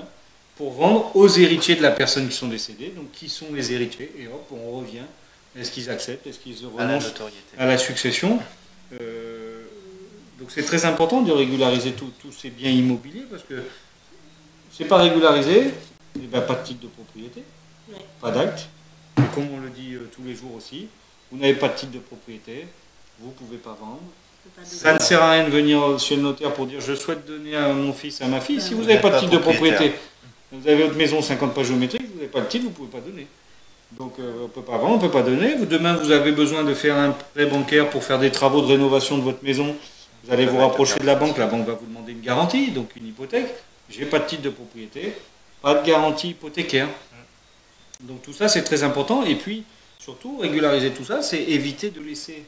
pour vendre aux héritiers de la personne qui sont décédés. Donc qui sont les héritiers? Et hop, on revient. Est-ce qu'ils acceptent? Est-ce qu'ils renoncent à la succession? Donc c'est très important de régulariser tous ces biens immobiliers, parce que c'est pas régularisé, pas de titre de propriété, pas d'acte. Et comme on le dit tous les jours aussi, vous n'avez pas de titre de propriété, vous ne pouvez pas vendre. Ça ne sert à rien de venir chez le notaire pour dire je souhaite donner à mon fils, à ma fille. Si vous n'avez pas de titre de propriété, vous avez votre maison 50 pages géométriques, vous n'avez pas de titre, vous ne pouvez pas donner. Donc on ne peut pas vendre, on ne peut pas donner. Demain vous avez besoin de faire un prêt bancaire pour faire des travaux de rénovation de votre maison. Vous allez vous rapprocher de la banque va vous demander une garantie, donc une hypothèque. J'ai pas de titre de propriété, pas de garantie hypothécaire. Donc tout ça c'est très important. Et puis surtout régulariser tout ça, c'est éviter de laisser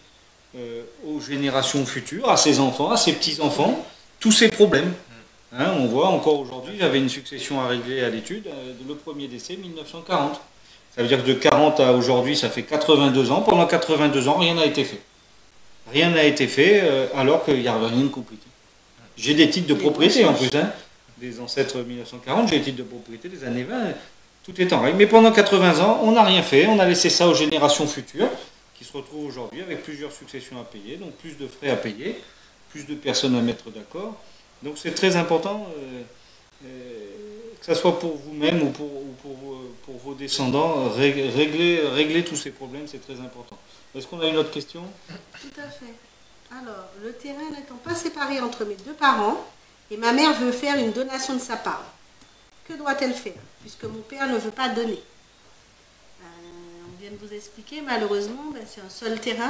aux générations futures, à ses enfants, à ses petits-enfants, tous ces problèmes. Hein, on voit encore aujourd'hui, j'avais une succession à régler à l'étude, le premier décès 1940. Ça veut dire que de 40 à aujourd'hui, ça fait 82 ans. Pendant 82 ans, rien n'a été fait. Rien n'a été fait alors qu'il n'y avait rien de compliqué. J'ai des titres de propriété en plus, hein, des ancêtres 1940, j'ai des titres de propriété des années 20, tout est en règle. Mais pendant 80 ans, on n'a rien fait, on a laissé ça aux générations futures, qui se retrouvent aujourd'hui avec plusieurs successions à payer, donc plus de frais à payer, plus de personnes à mettre d'accord. Donc c'est très important, que ce soit pour vous-même ou pour vos descendants, régler tous ces problèmes, c'est très important. Est-ce qu'on a une autre question? Tout à fait. Alors, le terrain n'étant pas séparé entre mes deux parents, et ma mère veut faire une donation de sa part. Que doit-elle faire, puisque mon père ne veut pas donner? On vient de vous expliquer, malheureusement, c'est un seul terrain,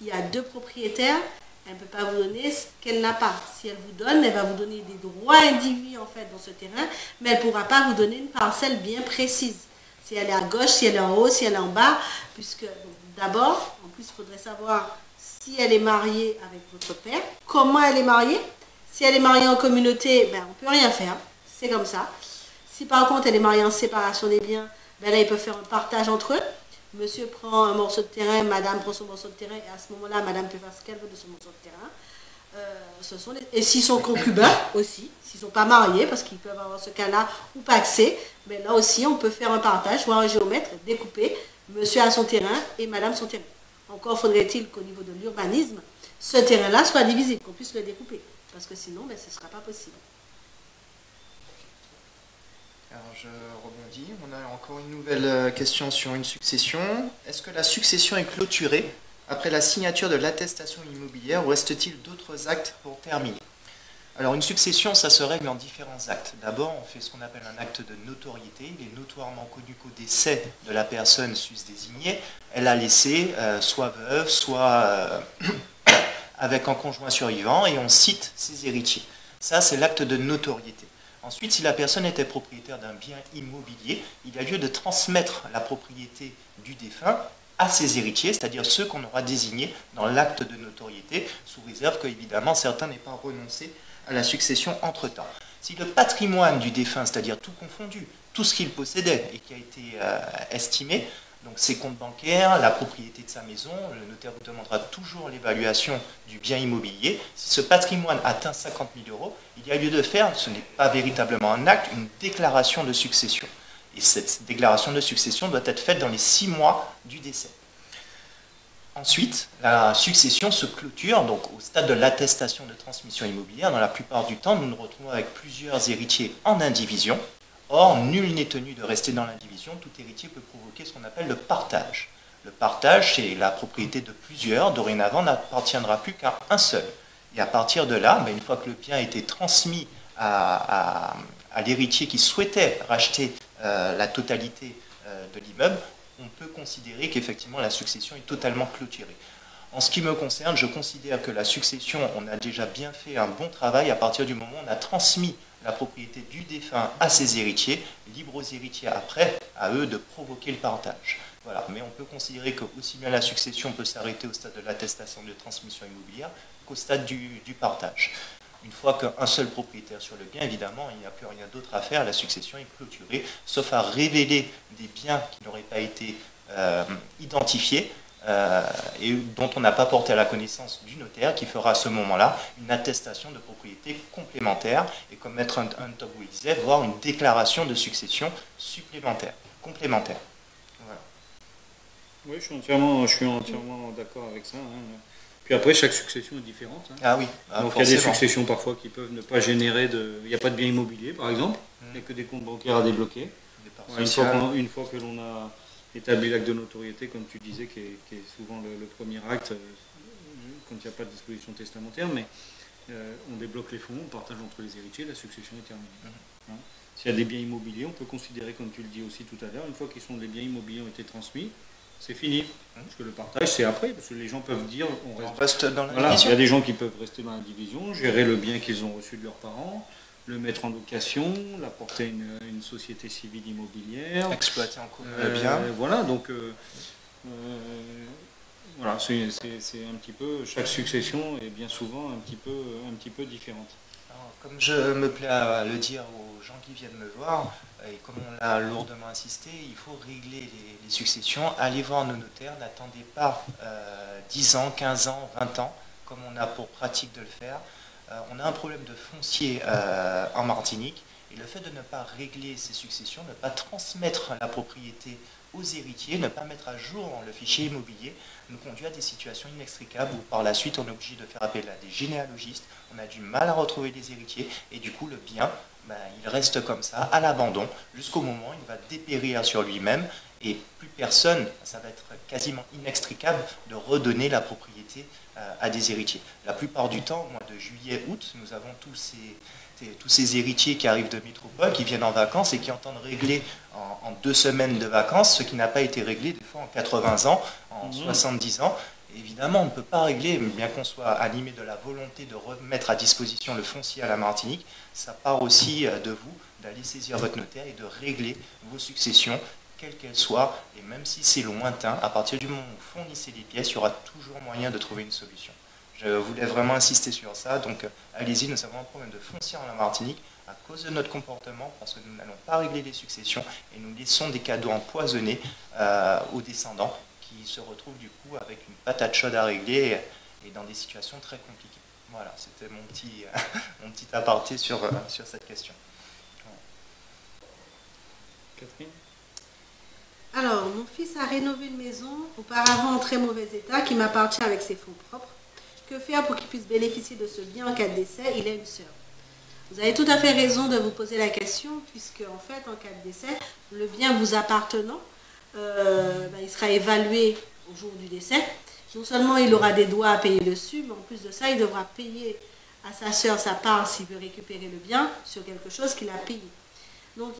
il y a deux propriétaires, elle ne peut pas vous donner ce qu'elle n'a pas. Si elle vous donne, elle va vous donner des droits indivis en fait dans ce terrain, mais elle ne pourra pas vous donner une parcelle bien précise. Si elle est à gauche, si elle est en haut, si elle est en bas, puisque d'abord, en plus, il faudrait savoir si elle est mariée avec votre père, comment elle est mariée. Si elle est mariée en communauté, on ne peut rien faire, c'est comme ça. Si par contre elle est mariée en séparation des biens, là ils peuvent faire un partage entre eux. Monsieur prend un morceau de terrain, madame prend son morceau de terrain, et à ce moment-là, madame peut faire ce qu'elle veut de son morceau de terrain. Et s'ils sont concubins aussi, s'ils ne sont pas mariés, parce qu'ils peuvent avoir ce cas-là, ou pas accès, là aussi on peut faire un partage, voir un géomètre, découper, monsieur a son terrain et madame son terrain. Encore faudrait-il qu'au niveau de l'urbanisme, ce terrain-là soit divisible, qu'on puisse le découper, parce que sinon, ce ne sera pas possible. Alors je rebondis, on a encore une nouvelle question sur une succession. Est-ce que la succession est clôturée après la signature de l'attestation immobilière ou reste-t-il d'autres actes pour terminer? Alors une succession, ça se règle en différents actes. D'abord, on fait ce qu'on appelle un acte de notoriété. Il est notoirement connu qu'au décès de la personne sus-désignée, elle a laissé soit veuve, soit avec un conjoint survivant, et on cite ses héritiers. Ça, c'est l'acte de notoriété. Ensuite, si la personne était propriétaire d'un bien immobilier, il y a lieu de transmettre la propriété du défunt à ses héritiers, c'est-à-dire ceux qu'on aura désignés dans l'acte de notoriété, sous réserve qu'évidemment certains n'aient pas renoncé à la succession entre-temps. Si le patrimoine du défunt, c'est-à-dire tout confondu, tout ce qu'il possédait et qui a été estimé, donc ses comptes bancaires, la propriété de sa maison, le notaire vous demandera toujours l'évaluation du bien immobilier. Si ce patrimoine atteint 50 000 euros, il y a lieu de faire, ce n'est pas véritablement un acte, une déclaration de succession. Et cette déclaration de succession doit être faite dans les 6 mois du décès. Ensuite, la succession se clôture donc au stade de l'attestation de transmission immobilière. Dans la plupart du temps, nous nous retrouvons avec plusieurs héritiers en indivision. Or, nul n'est tenu de rester dans l'indivision. Tout héritier peut provoquer ce qu'on appelle le partage. Le partage, c'est la propriété de plusieurs. Dorénavant, n'appartiendra plus qu'à un seul. Et à partir de là, une fois que le bien a été transmis à l'héritier qui souhaitait racheter la totalité de l'immeuble, on peut considérer qu'effectivement la succession est totalement clôturée. En ce qui me concerne, je considère que la succession, on a déjà bien fait un bon travail à partir du moment où on a transmis la propriété du défunt à ses héritiers, libre aux héritiers après, à eux de provoquer le partage. Voilà. Mais on peut considérer que aussi bien la succession peut s'arrêter au stade de l'attestation de transmission immobilière qu'au stade du partage. Une fois qu'un seul propriétaire sur le bien, évidemment, il n'y a plus rien d'autre à faire, la succession est clôturée, sauf à révéler des biens qui n'auraient pas été identifiés et dont on n'a pas porté à la connaissance du notaire, qui fera à ce moment-là une attestation de propriété complémentaire, et comme Maître Huntogui disait, voire une déclaration de succession supplémentaire, complémentaire. Voilà. Oui, je suis entièrement d'accord avec ça. Puis après, chaque succession est différente. Ah oui. Donc il y a des successions parfois qui peuvent ne pas générer de... Il n'y a pas de bien immobilier, par exemple. Il n'y a que des comptes bancaires à débloquer. Une fois que l'on a établi l'acte de notoriété, comme tu disais, qui est souvent le premier acte, quand il n'y a pas de disposition testamentaire, mais on débloque les fonds, on partage entre les héritiers, la succession est terminée. S'il y a des biens immobiliers, on peut considérer, comme tu le dis aussi tout à l'heure, une fois que les biens immobiliers ont été transmis, c'est fini. Parce que le partage, c'est après, parce que les gens peuvent dire... On reste dans la division. division. Il y a des gens qui peuvent rester dans la division, gérer le bien qu'ils ont reçu de leurs parents, le mettre en location, l'apporter à une société civile immobilière. Exploiter en commun le bien. Voilà, donc... voilà, c'est un petit peu... Chaque succession est bien souvent un petit peu différente. Alors, comme je me plais à le dire aux gens qui viennent me voir, et comme on l'a lourdement insisté, il faut régler les successions, allez voir nos notaires, n'attendez pas 10 ans, 15 ans, 20 ans, comme on a pour pratique de le faire. On a un problème de foncier en Martinique, et le fait de ne pas régler ces successions, ne pas transmettre la propriété aux héritiers, ne pas mettre à jour le fichier immobilier, nous conduit à des situations inextricables où par la suite on est obligé de faire appel à des généalogistes, on a du mal à retrouver les héritiers, et du coup le bien, il reste comme ça, à l'abandon, jusqu'au moment où il va dépérir sur lui-même, et plus personne, ça va être quasiment inextricable de redonner la propriété à des héritiers. La plupart du temps, au mois de juillet, août, nous avons tous ces héritiers qui arrivent de métropole, qui viennent en vacances et qui entendent régler en 2 semaines de vacances ce qui n'a pas été réglé des fois en 80 ans, en 70 ans. Et évidemment, on ne peut pas régler, bien qu'on soit animé de la volonté de remettre à disposition le foncier à la Martinique, ça part aussi de vous, d'aller saisir votre notaire et de régler vos successions, quelles qu'elles soient, et même si c'est lointain, à partir du moment où vous fournissez les pièces, il y aura toujours moyen de trouver une solution. Je voulais vraiment insister sur ça, donc allez-y, nous avons un problème de foncier en la Martinique à cause de notre comportement, parce que nous n'allons pas régler les successions et nous laissons des cadeaux empoisonnés aux descendants qui se retrouvent du coup avec une patate chaude à régler et dans des situations très compliquées. Voilà, c'était mon petit aparté sur cette question. Catherine ? Alors, mon fils a rénové une maison, auparavant en très mauvais état, qui m'appartient avec ses fonds propres. Que faire pour qu'il puisse bénéficier de ce bien en cas de décès? Il a une sœur. Vous avez tout à fait raison de vous poser la question, puisque en fait, en cas de décès, le bien vous appartenant, il sera évalué au jour du décès. Non seulement il aura des droits à payer dessus, mais en plus de ça, il devra payer à sa sœur sa part s'il veut récupérer le bien sur quelque chose qu'il a payé. Donc,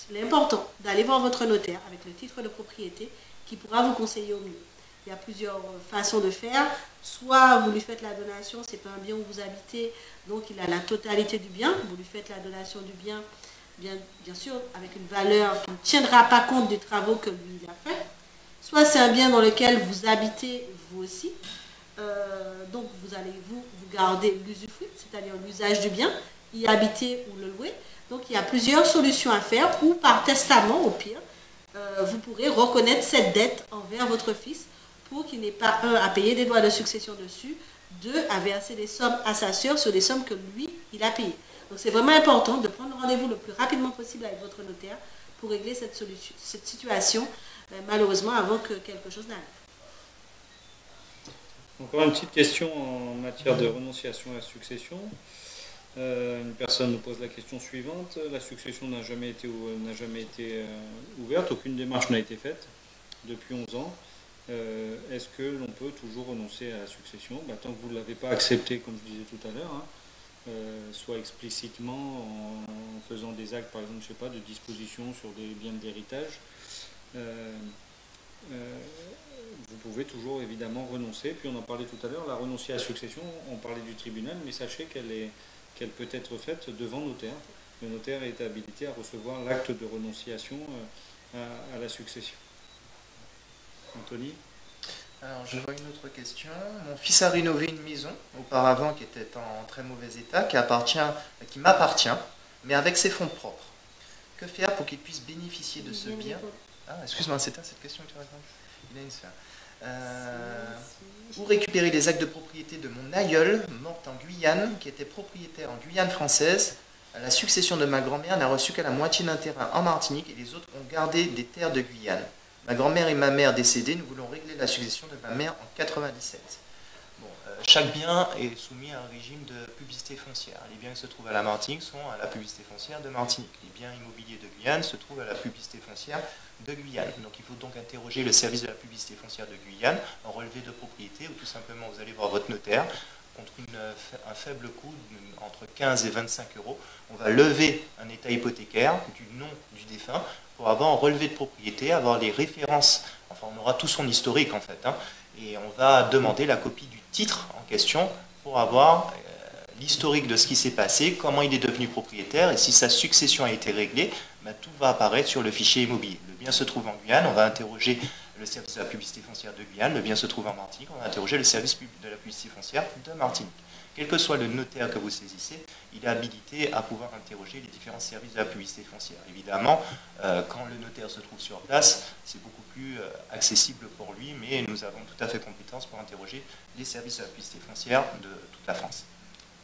il est important d'aller voir votre notaire avec le titre de propriété qui pourra vous conseiller au mieux. Il y a plusieurs façons de faire. Soit vous lui faites la donation, c'est pas un bien où vous habitez, donc il a la totalité du bien. Vous lui faites la donation du bien, bien sûr, avec une valeur qui ne tiendra pas compte des travaux que lui il a fait. Soit c'est un bien dans lequel vous habitez vous aussi. Donc vous allez vous garder l'usufruit, c'est-à-dire l'usage du bien, y habiter ou le louer. Donc il y a plusieurs solutions à faire, ou par testament au pire, vous pourrez reconnaître cette dette envers votre fils pour qu'il n'ait pas, 1, à payer des droits de succession dessus, 2, à verser des sommes à sa sœur sur des sommes que lui, il a payées. Donc c'est vraiment important de prendre rendez-vous le plus rapidement possible avec votre notaire pour régler cette situation, malheureusement, avant que quelque chose n'arrive. Encore une petite question en matière de renonciation à la succession. Une personne nous pose la question suivante. La succession n'a jamais été ouverte, aucune démarche n'a été faite depuis 11 ans. Est-ce que l'on peut toujours renoncer à la succession? Tant que vous ne l'avez pas accepté, comme je disais tout à l'heure, soit explicitement en faisant des actes, par exemple, je sais pas, de disposition sur des biens d'héritage, vous pouvez toujours évidemment renoncer. Puis on en parlait tout à l'heure, la renoncier à la succession, on parlait du tribunal, mais sachez qu'elle peut être faite devant notaire. Le notaire est habilité à recevoir l'acte de renonciation à la succession. Anthony? Alors, je vois une autre question. Mon fils a rénové une maison auparavant qui était en très mauvais état, qui m'appartient, mais avec ses fonds propres. Que faire pour qu'il puisse bénéficier de ce bien? Ah, excuse-moi, c'est cette question que tu réponds. Il a une sphère. Où récupérer les actes de propriété de mon aïeul, morte en Guyane, qui était propriétaire en Guyane française. À la succession de ma grand-mère n'a reçu qu'à la moitié d'un terrain en Martinique et les autres ont gardé des terres de Guyane. Ma grand-mère et ma mère décédées, nous voulons régler la succession de ma mère en 97. Bon, chaque bien est soumis à un régime de publicité foncière. Les biens qui se trouvent à la Martinique sont à la publicité foncière de Martinique. Les biens immobiliers de Guyane se trouvent à la publicité foncière de Guyane. Donc il faut donc interroger le service de la publicité foncière de Guyane en relevé de propriété, ou tout simplement vous allez voir votre notaire. Contre un faible coût, entre 15 et 25 euros, on va lever un état hypothécaire du nom du défunt pour avoir un relevé de propriété, avoir les références, enfin on aura tout son historique en fait, hein, et on va demander la copie du titre en question pour avoir l'historique de ce qui s'est passé, comment il est devenu propriétaire, et si sa succession a été réglée, ben, tout va apparaître sur le fichier immobilier. Le bien se trouve en Guyane, on va interroger le service de la publicité foncière de Guyane, le bien se trouve en Martinique, on va interroger le service de la publicité foncière de Martinique. Quel que soit le notaire que vous saisissez, il est habilité à pouvoir interroger les différents services de la publicité foncière. Évidemment, quand le notaire se trouve sur place, c'est beaucoup plus accessible pour lui, mais nous avons tout à fait compétence pour interroger les services de la publicité foncière de toute la France.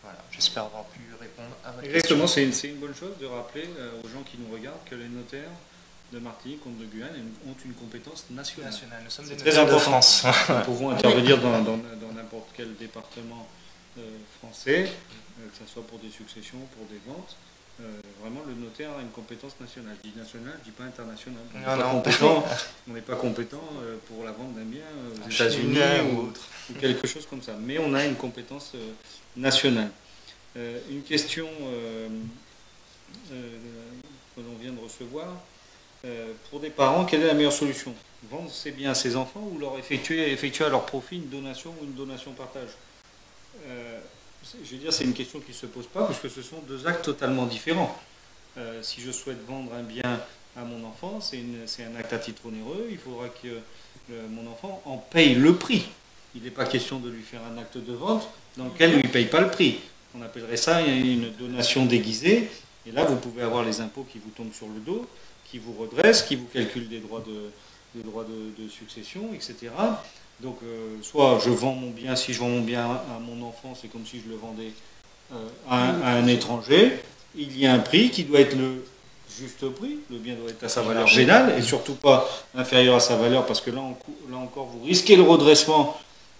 Voilà, j'espère avoir pu répondre à votre question. Exactement, c'est une bonne chose de rappeler aux gens qui nous regardent que les notaires de Martinique ou de Guyane ont une compétence nationale. Nous sommes des très notaires de important. France. Nous pouvons intervenir dans n'importe quel département français, que ce soit pour des successions, pour des ventes. Vraiment, le notaire a une compétence nationale. Je dis nationale, je ne dis pas internationale. On n'est pas compétent pour la vente d'un bien aux États-Unis ou quelque chose comme ça. Mais on a une compétence nationale. Une question que l'on vient de recevoir. Pour des parents, quelle est la meilleure solution? Vendre ses biens à ses enfants ou leur effectuer à leur profit une donation ou une donation-partage? Je veux dire, c'est une question qui ne se pose pas, puisque ce sont deux actes totalement différents. Si je souhaite vendre un bien à mon enfant, c'est un acte à titre onéreux, il faudra que mon enfant en paye le prix. Il n'est pas question de lui faire un acte de vente dans lequel il ne paye pas le prix. On appellerait ça une donation déguisée, et là vous pouvez avoir les impôts qui vous tombent sur le dos, qui vous redressent, qui vous calculent des droits de succession, etc. Donc, soit je vends mon bien, si je vends mon bien à mon enfant, c'est comme si je le vendais à un étranger. Il y a un prix qui doit être le juste prix, le bien doit être à sa valeur vénale, et surtout pas inférieur à sa valeur, parce que là encore, vous risquez le redressement,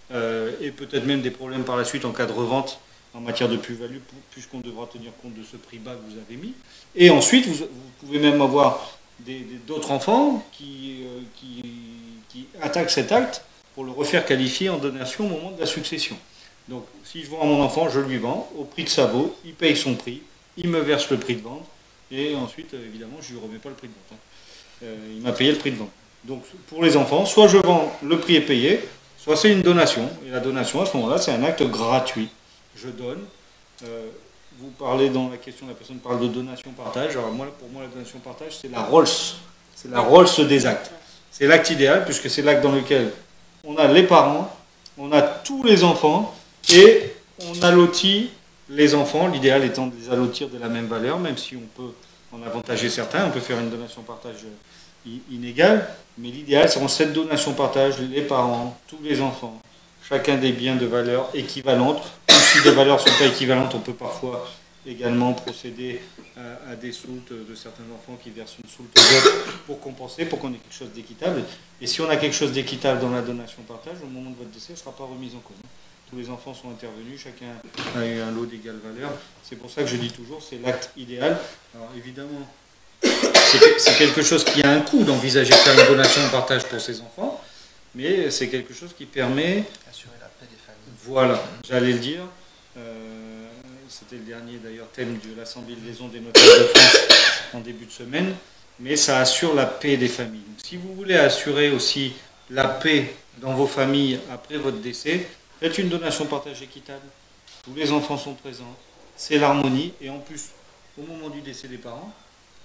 et peut-être même des problèmes par la suite en cas de revente en matière de plus-value, puisqu'on devra tenir compte de ce prix bas que vous avez mis. Et ensuite, vous pouvez même avoir d'autres enfants qui attaquent cet acte pour le refaire qualifier en donation au moment de la succession. Donc, si je vends à mon enfant, je lui vends au prix que ça vaut, il paye son prix, il me verse le prix de vente, et ensuite, évidemment, je ne lui remets pas le prix de vente. Il m'a payé le prix de vente. Donc, pour les enfants, soit je vends, le prix est payé, soit c'est une donation. Et la donation, à ce moment-là, c'est un acte gratuit. Je donne. Vous parlez dans la question, la personne parle de donation-partage. Alors, pour moi, la donation-partage, c'est la Rolls. C'est la Rolls des actes. C'est l'acte idéal, puisque c'est l'acte dans lequel on a les parents, on a tous les enfants, et on allotit les enfants, l'idéal étant de les allotir de la même valeur, même si on peut en avantager certains, on peut faire une donation-partage inégale, mais l'idéal, c'est en cette donation-partage, les parents, tous les enfants, chacun des biens de valeur équivalente, ou si les valeurs ne sont pas équivalentes, on peut parfois également procéder à des soultes de certains enfants qui versent une soulte aux autres pour compenser, pour qu'on ait quelque chose d'équitable. Et si on a quelque chose d'équitable dans la donation-partage, au moment de votre décès, elle ne sera pas remise en cause. Tous les enfants sont intervenus, chacun a eu un lot d'égale valeur. C'est pour ça que je dis toujours, c'est l'acte idéal. Alors évidemment, c'est quelque chose qui a un coût d'envisager de faire une donation-partage pour ses enfants, mais c'est quelque chose qui permet... Assurer la paix des familles. Voilà, j'allais le dire. C'était le dernier d'ailleurs thème de l'Assemblée de liaison des notaires de France en début de semaine, mais ça assure la paix des familles. Donc, si vous voulez assurer aussi la paix dans vos familles après votre décès, faites une donation partagée équitable. Tous les enfants sont présents, c'est l'harmonie, et en plus, au moment du décès des parents,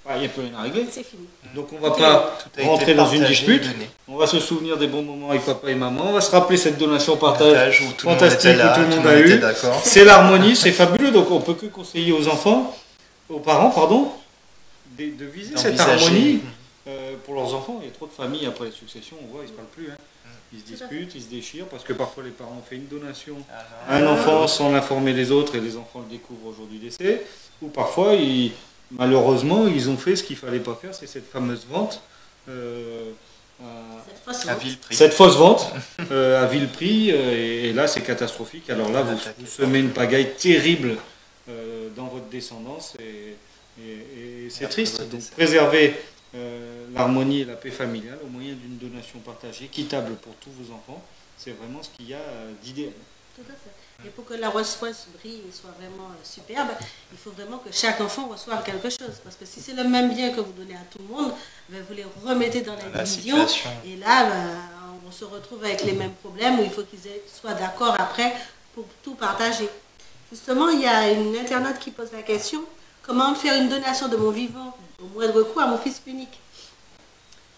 il n'y a plus rien à régler. C'est fini. Donc on ne va pas Tout a été rentrer dans une partagé, dispute, donné. on va se souvenir des bons moments avec papa et maman, on va se rappeler cette donation partage Où tout le monde fantastique était là, où tout le monde tout a était eu. d'accord. C'est l'harmonie, c'est fabuleux, donc on ne peut que conseiller aux parents, pardon, de viser cette D'envisager. harmonie pour leurs enfants. Il y a trop de familles après les successions, on voit, ils ne se parlent plus. Hein. Ils se disputent, ils se déchirent, parce que parfois les parents ont fait une donation à un enfant sans l'informer les autres, et les enfants le découvrent au jour du décès, ou parfois, malheureusement, ils ont fait ce qu'il ne fallait pas faire, c'est cette fameuse vente. À vil prix. Cette fausse vente à vil prix, et là c'est catastrophique. Alors là, vous semez une pagaille terrible dans votre descendance, et c'est triste. Donc préservez l'harmonie et la paix familiale au moyen d'une donation partagée équitable pour tous vos enfants. C'est vraiment ce qu'il y a d'idéal. Tout à fait. Et pour que la Rolls-Royce brille et soit vraiment superbe, il faut vraiment que chaque enfant reçoive quelque chose. Parce que si c'est le même bien que vous donnez à tout le monde, ben vous les remettez dans la division. situation. Et là, on se retrouve avec les mêmes problèmes où il faut qu'ils soient d'accord après pour tout partager. Justement, il y a une internaute qui pose la question, comment faire une donation de mon vivant au moindre coût à mon fils unique?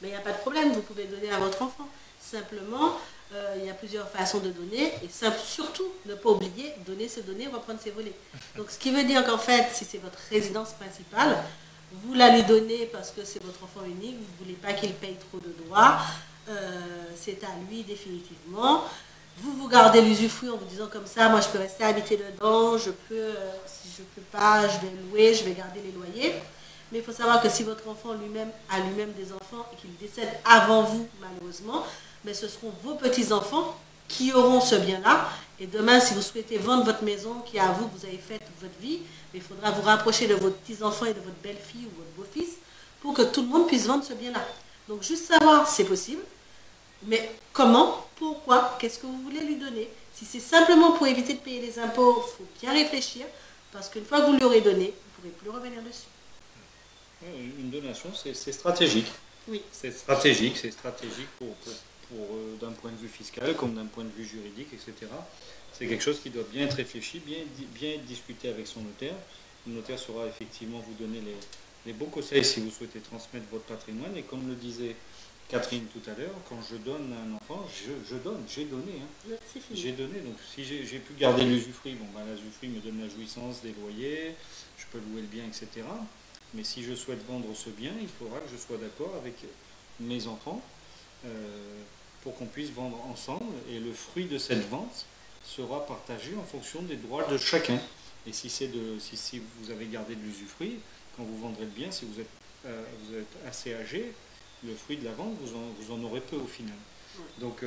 Mais il n'y a pas de problème, vous pouvez donner à votre enfant. Simplement, il y a plusieurs façons de donner, et surtout ne pas oublier, donner ses données, reprendre ses volets. Donc ce qui veut dire qu'en fait, si c'est votre résidence principale, vous la lui donnez parce que c'est votre enfant unique, vous ne voulez pas qu'il paye trop de droits, c'est à lui définitivement. Vous gardez l'usufruit en vous disant comme ça, moi je peux rester habiter dedans, si je peux pas, je vais louer, je vais garder les loyers. Mais il faut savoir que si votre enfant lui-même a lui-même des enfants et qu'il décède avant vous, malheureusement, mais ce seront vos petits-enfants qui auront ce bien-là. Et demain, si vous souhaitez vendre votre maison qui est à vous, que vous avez fait toute votre vie, il faudra vous rapprocher de vos petits-enfants et de votre belle-fille ou votre beau-fils pour que tout le monde puisse vendre ce bien-là. Donc juste savoir, c'est possible, mais comment, pourquoi, qu'est-ce que vous voulez lui donner? Si c'est simplement pour éviter de payer les impôts, il faut bien réfléchir, parce qu'une fois que vous lui aurez donné, vous ne pourrez plus revenir dessus. Une donation, c'est stratégique. Oui. C'est stratégique d'un point de vue fiscal comme d'un point de vue juridique, etc. C'est quelque chose qui doit bien être réfléchi, bien être discuté avec son notaire. Le notaire saura effectivement vous donner les bons conseils si vous souhaitez transmettre votre patrimoine. Et comme le disait Catherine tout à l'heure, quand je donne à un enfant, je donne, j'ai donné. Hein. C'est fini. J'ai donné, donc si j'ai pu garder l'usufruit, l'usufruit me donne la jouissance des loyers, je peux louer le bien, etc. Mais si je souhaite vendre ce bien, il faudra que je sois d'accord avec mes enfants pour qu'on puisse vendre ensemble, et le fruit de cette vente sera partagé en fonction des droits de chacun. Et si vous avez gardé de l'usufruit, quand vous vendrez le bien, si vous êtes assez âgé, le fruit de la vente, vous en aurez peu au final. Donc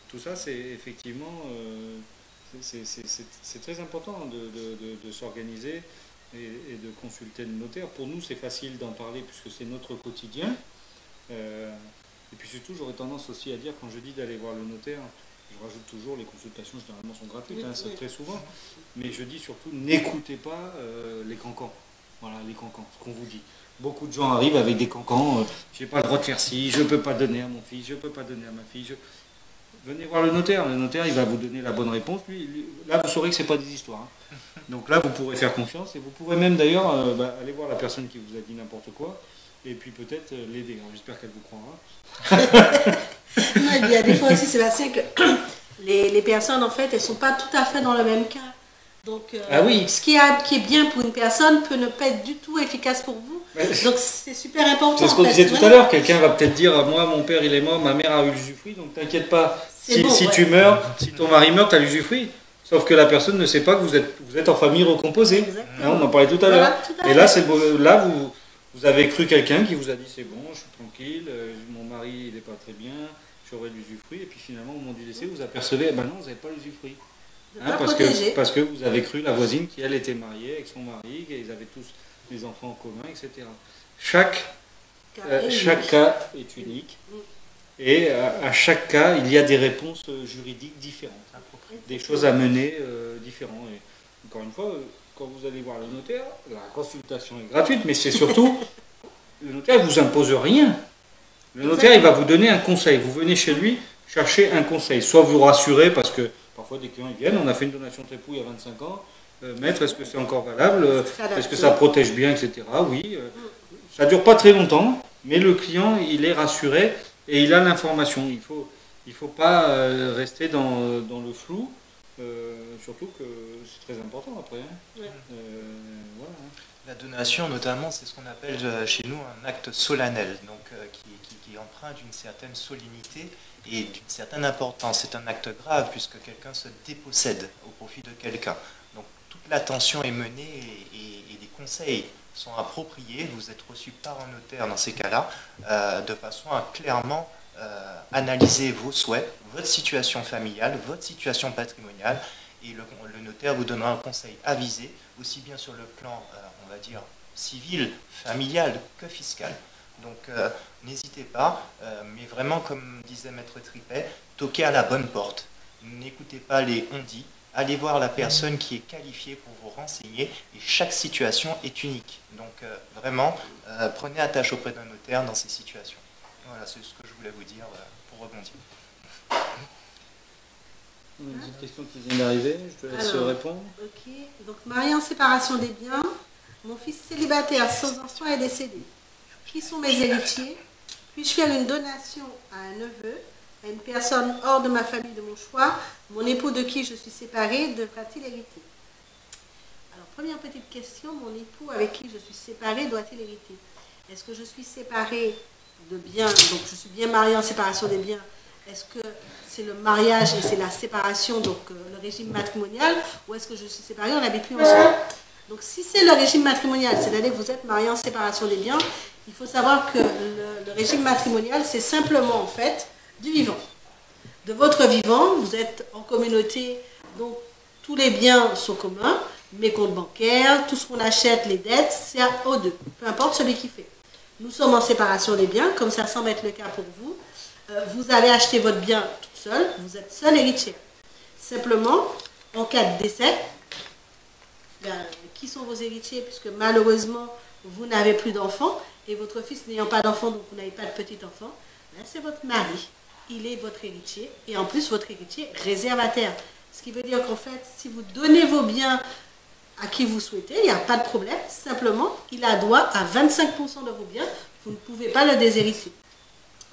tout ça, c'est effectivement c'est très important de s'organiser et de consulter le notaire. Pour nous, c'est facile d'en parler puisque c'est notre quotidien. Et puis surtout, j'aurais tendance aussi à dire, quand je dis d'aller voir le notaire, je rajoute toujours, les consultations généralement sont gratuites, Oui, c'est oui. très souvent, mais je dis surtout, n'écoutez pas les cancans. Voilà, les cancans, ce qu'on vous dit. Beaucoup de gens arrivent avec des cancans, j'ai pas le droit de faire ci, je peux pas donner à mon fils, je peux pas donner à ma fille. Venez voir le notaire il va vous donner la bonne réponse. Là, vous saurez que c'est pas des histoires. Hein. Donc là, vous pourrez faire confiance, et vous pourrez même d'ailleurs aller voir la personne qui vous a dit n'importe quoi, et puis peut-être l'aider. J'espère qu'elle vous croira. Non, il y a des fois aussi, Sébastien, que les personnes, en fait, elles ne sont pas tout à fait dans le même cas. Donc, Ah oui. ce qui est bien pour une personne peut ne pas être du tout efficace pour vous. Donc, c'est super important. C'est ce qu'on en fait. disait tout à Voilà. l'heure. Quelqu'un va peut-être dire, moi, mon père, il est mort, ma mère a eu l'usufruit, donc t'inquiète pas. C'est bon, Si ouais. tu meurs, si ton mari meurt, tu as l'usufruit. Sauf que la personne ne sait pas que vous êtes en famille recomposée. Exactement. Hein, on en parlait tout à Voilà, l'heure. tout à Et fait. là, vous avez cru quelqu'un qui vous a dit, c'est bon, je suis tranquille, mon mari, il n'est pas très bien, j'aurai l'usufruit. Et puis finalement, au moment du décès, vous apercevez, non, vous n'avez pas l'usufruit. De Hein, pas protéger. parce que vous avez cru la voisine qui, elle, était mariée avec son mari, qu'ils avaient tous des enfants en commun, etc. Chaque cas est unique, et à chaque cas, il y a des réponses juridiques différentes, des choses à mener différentes. Et encore une fois, quand vous allez voir le notaire, la consultation est gratuite, mais c'est surtout, le notaire ne vous impose rien. Le notaire, il va vous donner un conseil. Vous venez chez lui, cherchez un conseil. Soit vous rassurez, parce que parfois des clients ils viennent, on a fait une donation de époux il y a 25 ans, maître, est-ce que c'est encore valable? Est-ce que ça protège bien, etc. Oui, ça ne dure pas très longtemps, mais le client, il est rassuré et il a l'information. Il faut pas rester dans le flou, surtout que c'est très important après. Hein. Voilà. La donation, notamment, c'est ce qu'on appelle chez nous un acte solennel, donc qui emprunte d'une certaine solennité et d'une certaine importance. C'est un acte grave puisque quelqu'un se dépossède au profit de quelqu'un. Donc toute l'attention est menée et des conseils sont appropriés. Vous êtes reçu par un notaire dans ces cas-là, de façon à clairement analyser vos souhaits, votre situation familiale, votre situation patrimoniale, et le notaire vous donnera un conseil avisé, aussi bien sur le plan, on va dire, civil, familial que fiscal. Donc n'hésitez pas, mais vraiment, comme disait Maître Tripet, toquez à la bonne porte. N'écoutez pas les on-dit, allez voir la personne qui est qualifiée pour vous renseigner, et chaque situation est unique. Donc vraiment, prenez attache auprès d'un notaire dans ces situations. Voilà, c'est ce que je voulais vous dire pour rebondir. Une petite question qui vient d'arriver, je te laisse répondre. Ok, donc marié en séparation des biens, mon fils célibataire sans enfant est décédé. Qui sont mes héritiers? Puis-je faire une donation à un neveu, à une personne hors de ma famille de mon choix? Mon époux de qui je suis séparée devra-t-il hériter? Alors, première petite question, mon époux avec qui je suis séparée doit-il hériter? Est-ce que je suis séparée de biens, donc je suis bien mariée en séparation des biens? Est-ce que c'est le mariage et c'est la séparation, donc le régime matrimonial, ou est-ce que je suis séparée, on n'habite plus ensemble? Donc si c'est le régime matrimonial, c'est-à-dire que vous êtes marié en séparation des biens, il faut savoir que le régime matrimonial, c'est simplement en fait du vivant. De votre vivant, vous êtes en communauté, donc tous les biens sont communs, mes comptes bancaires, tout ce qu'on achète, les dettes, c'est aux deux, peu importe celui qui fait. Nous sommes en séparation des biens, comme ça semble être le cas pour vous. Vous avez acheté votre bien toute seule, vous êtes seule héritière. Simplement, en cas de décès, qui sont vos héritiers, puisque malheureusement, vous n'avez plus d'enfants, et votre fils n'ayant pas d'enfants, donc vous n'avez pas de petit-enfant, c'est votre mari. Il est votre héritier, et en plus, votre héritier réservataire. Ce qui veut dire qu'en fait, si vous donnez vos biens à qui vous souhaitez, il n'y a pas de problème. Simplement, il a droit à 25% de vos biens. Vous ne pouvez pas le déshériter.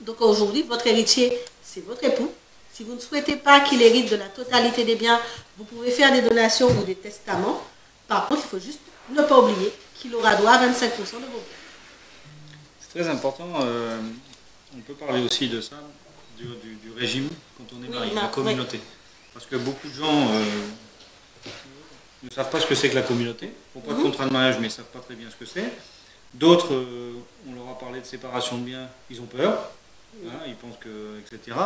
Donc aujourd'hui, votre héritier, c'est votre époux. Si vous ne souhaitez pas qu'il hérite de la totalité des biens, vous pouvez faire des donations ou des testaments. Par contre, il faut juste ne pas oublier qu'il aura droit à 25% de vos biens. C'est très important. On peut parler aussi de ça, du régime quand on est marié, la communauté. Parce que beaucoup de gens ne savent pas ce que c'est que la communauté. Ils n'ont pas de contrat de mariage, mais ils ne savent pas très bien ce que c'est. D'autres, on leur a parlé de séparation de biens, ils ont peur, hein, ils pensent que, etc.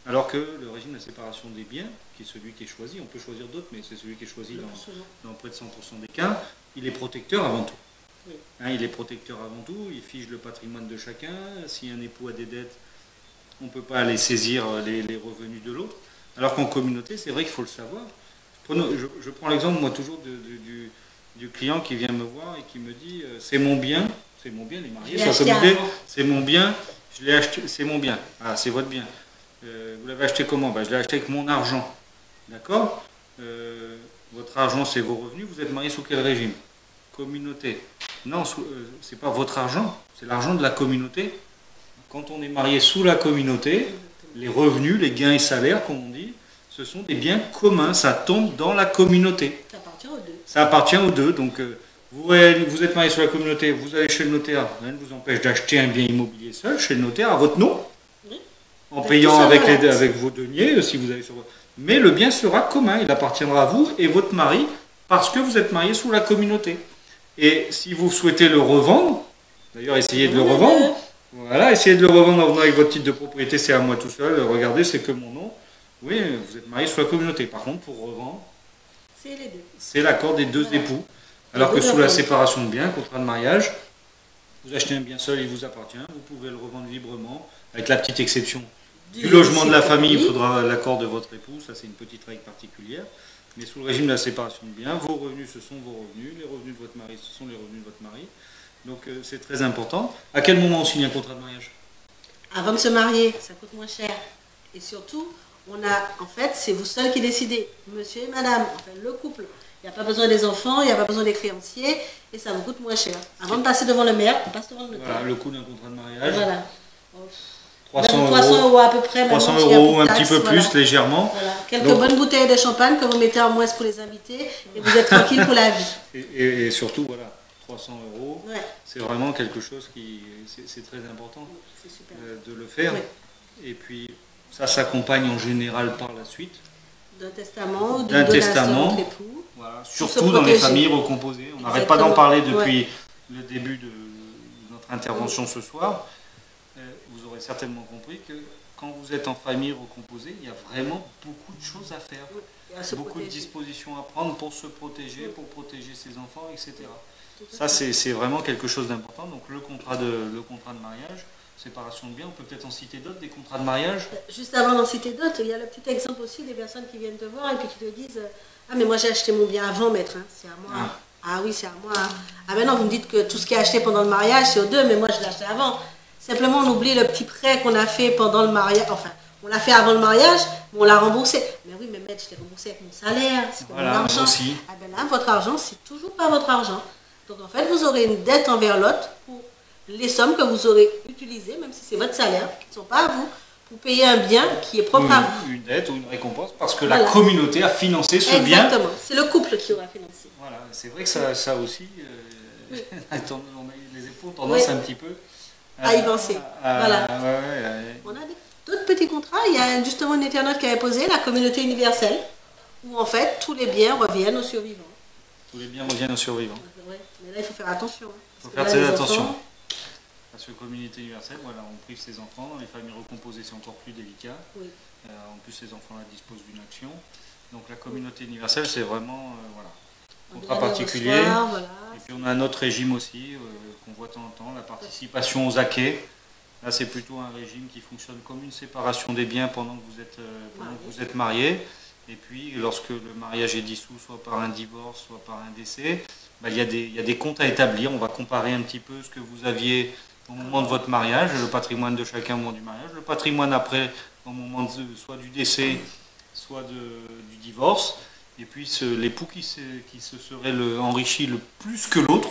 Alors que le régime de la séparation des biens, qui est celui qui est choisi, on peut choisir d'autres, mais c'est celui qui est choisi dans près de 100% des cas, il est protecteur avant tout. Hein, il est protecteur avant tout, il fige le patrimoine de chacun. Si un époux a des dettes, on ne peut pas aller saisir les revenus de l'autre. Alors qu'en communauté, c'est vrai qu'il faut le savoir. Je prends l'exemple, moi, toujours du client qui vient me voir et qui me dit c'est mon bien, les mariés sur la communauté, c'est mon bien, je l'ai acheté, c'est mon bien. Ah, c'est votre bien. Vous l'avez acheté comment? Je l'ai acheté avec mon argent. D'accord? Votre argent, c'est vos revenus. Vous êtes marié sous quel régime? Communauté. Non, c'est pas votre argent, c'est l'argent de la communauté. Quand on est marié sous la communauté, les revenus, les gains et salaires, comme on dit, ce sont des biens communs, ça tombe dans la communauté. Ça appartient aux deux. Ça appartient aux deux. Donc, vous êtes marié sur la communauté, vous allez chez le notaire, rien ne vous empêche d'acheter un bien immobilier seul chez le notaire à votre nom, en payant avec vos deniers, si vous avez sur votre... Mais le bien sera commun, il appartiendra à vous et votre mari, parce que vous êtes marié sous la communauté. Et si vous souhaitez le revendre, d'ailleurs essayez de le revendre, voilà, essayez de le revendre en venant avec votre titre de propriété, c'est à moi tout seul, regardez, c'est que mon nom. Oui, vous êtes marié sous la communauté. Par contre, pour revendre, c'est l'accord des deux époux. Alors que sous la séparation de biens, contrat de mariage, vous achetez un bien seul, il vous appartient, vous pouvez le revendre librement, avec la petite exception du logement de la famille, il faudra l'accord de votre époux, ça c'est une petite règle particulière. Mais sous le régime de la séparation de biens, vos revenus, ce sont vos revenus, les revenus de votre mari, ce sont les revenus de votre mari. Donc c'est très important. À quel moment on signe un contrat de mariage? Avant de se marier, ça coûte moins cher. Et surtout, en fait, c'est vous seul qui décidez, monsieur et madame, enfin le couple. Il n'y a pas besoin des enfants, il n'y a pas besoin des créanciers, et ça vous coûte moins cher. Avant de passer devant le maire, on passe devant le notaire. Voilà, le coût d'un contrat de mariage. Voilà. 300 € à peu près. 300 maintenant, parce qu'il y a €, plus de un petit peu taxes, plus, voilà. légèrement. Voilà. Quelques Donc, bonnes bouteilles de champagne que vous mettez en moins pour les invités, et vous êtes tranquille pour la vie. et surtout, voilà, 300 €, Ouais. c'est vraiment quelque chose c'est très important C'est super. de le faire. Ouais. Et puis, ça s'accompagne en général par la suite D'un testament, d'un d'une donation testament. entre époux. Voilà, se surtout dans les protéger. familles recomposées. On n'arrête pas Exactement. d'en parler depuis le début de notre intervention ce soir. Vous aurez certainement compris que quand vous êtes en famille recomposée, il y a vraiment beaucoup de choses à faire. Et à se Beaucoup de protéger. dispositions à prendre pour se protéger, pour protéger ses enfants, etc. Tout à Ça, fait. c'est vraiment quelque chose d'important. Donc le contrat de mariage, séparation de biens, on peut peut-être en citer d'autres, des contrats de mariage. Juste avant d'en citer d'autres, il y a le petit exemple aussi des personnes qui viennent te voir et puis qui te disent ah mais moi j'ai acheté mon bien avant maître, hein, c'est à moi. Ah oui c'est à moi. Ah ben non vous me dites que tout ce qui est acheté pendant le mariage c'est aux deux mais moi je l'ai acheté avant. Simplement on oublie le petit prêt qu'on a fait pendant le mariage, enfin on l'a fait avant le mariage mais on l'a remboursé. Mais oui mais maître je l'ai remboursé avec mon salaire, c'est Voilà, mon argent. aussi. Ah ben là votre argent c'est toujours pas votre argent. Donc en fait vous aurez une dette envers l'autre pour les sommes que vous aurez utilisées, même si c'est votre salaire, qui ne sont pas à vous, pour payer un bien qui est propre à vous. Une dette ou une récompense, parce que Voilà. la communauté a financé ce bien. Exactement, c'est le couple qui aura financé. Voilà, c'est vrai que ça aussi, les époux ont tendance Oui. un petit peu À y penser. Voilà. ouais. On a d'autres petits contrats. Il y a justement une internaute qui avait posé la communauté universelle, où en fait tous les biens reviennent aux survivants. Tous les biens reviennent aux survivants. Ouais. Mais là il faut faire attention. Hein, Il faut parce faire que là, très les attention. enfants, Parce que communauté universelle, voilà, on prive ses enfants. Dans les familles recomposées, c'est encore plus délicat. oui. En plus, ces enfants-là disposent d'une action. Donc la communauté universelle, c'est vraiment voilà, On contrat doit les particulier. recevoir, voilà. Et puis on a un autre régime aussi qu'on voit de temps en temps, la participation aux acquets. Là, c'est plutôt un régime qui fonctionne comme une séparation des biens pendant que vous êtes mariés. Et puis, lorsque le mariage est dissous, soit par un divorce, soit par un décès, ben, il y a des comptes à établir. On va comparer un petit peu ce que vous aviez au moment de votre mariage, le patrimoine de chacun au moment du mariage, le patrimoine après, au moment soit du décès, soit du divorce. Et puis, l'époux qui se serait enrichi le plus que l'autre,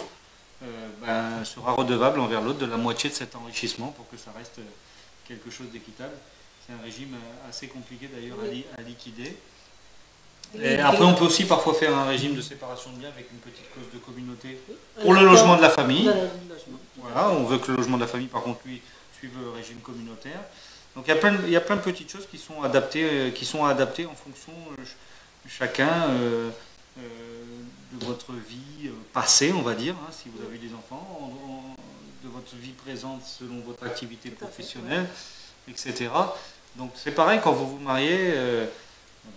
sera redevable envers l'autre de la moitié de cet enrichissement pour que ça reste quelque chose d'équitable. C'est un régime assez compliqué d'ailleurs à liquider. Et après, on peut aussi parfois faire un régime de séparation de biens avec une petite clause de communauté pour le logement de la famille. Voilà, on veut que le logement de la famille, par contre, lui, suive le régime communautaire. Donc il y a plein de petites choses qui sont adaptées en fonction chacun de votre vie passée, on va dire, hein, si vous avez des enfants, de votre vie présente selon votre activité professionnelle, etc. Donc c'est pareil, quand vous vous mariez,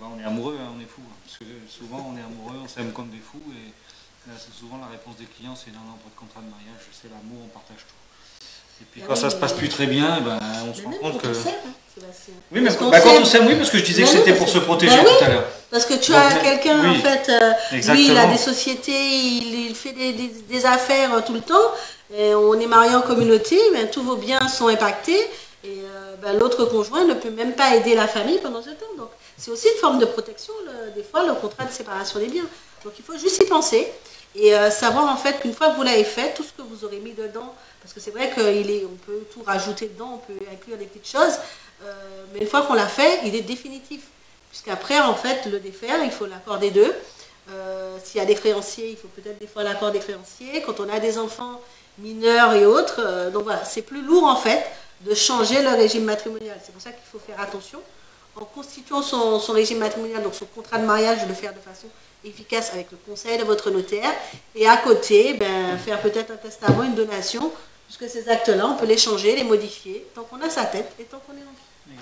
on est amoureux, hein, on est fou. Hein, parce que souvent on est amoureux, on s'aime comme des fous, et là, c'est souvent la réponse des clients, c'est non, votre contrat de mariage, c'est l'amour, on partage tout. Et puis quand ça se passe plus très bien, on se rend compte que... Oui, mais quand on s'aime, oui, parce que je disais que c'était pour se protéger tout à l'heure. Parce que tu as quelqu'un, oui, en fait, lui, il a des sociétés, il fait des affaires tout le temps, et on est marié en communauté, mais tous vos biens sont impactés, et l'autre conjoint ne peut même pas aider la famille pendant ce temps. Donc, c'est aussi une forme de protection, des fois, le contrat de séparation des biens. Donc, il faut juste y penser, et savoir, en fait, qu'une fois que vous l'avez fait, tout ce que vous aurez mis dedans, parce que c'est vrai qu'on peut tout rajouter dedans, on peut inclure des petites choses, mais une fois qu'on l'a fait, il est définitif. Puisqu'après, en fait, le défaire, il faut l'accord des deux. S'il y a des créanciers, il faut peut-être des fois l'accord des créanciers. Quand on a des enfants mineurs et autres, donc voilà, c'est plus lourd en fait de changer le régime matrimonial. C'est pour ça qu'il faut faire attention. En constituant son régime matrimonial, donc son contrat de mariage, de le faire de façon efficace avec le conseil de votre notaire. Et à côté, faire peut-être un testament, une donation, puisque ces actes-là, on peut les changer, les modifier, tant qu'on a sa tête et tant qu'on est en vie.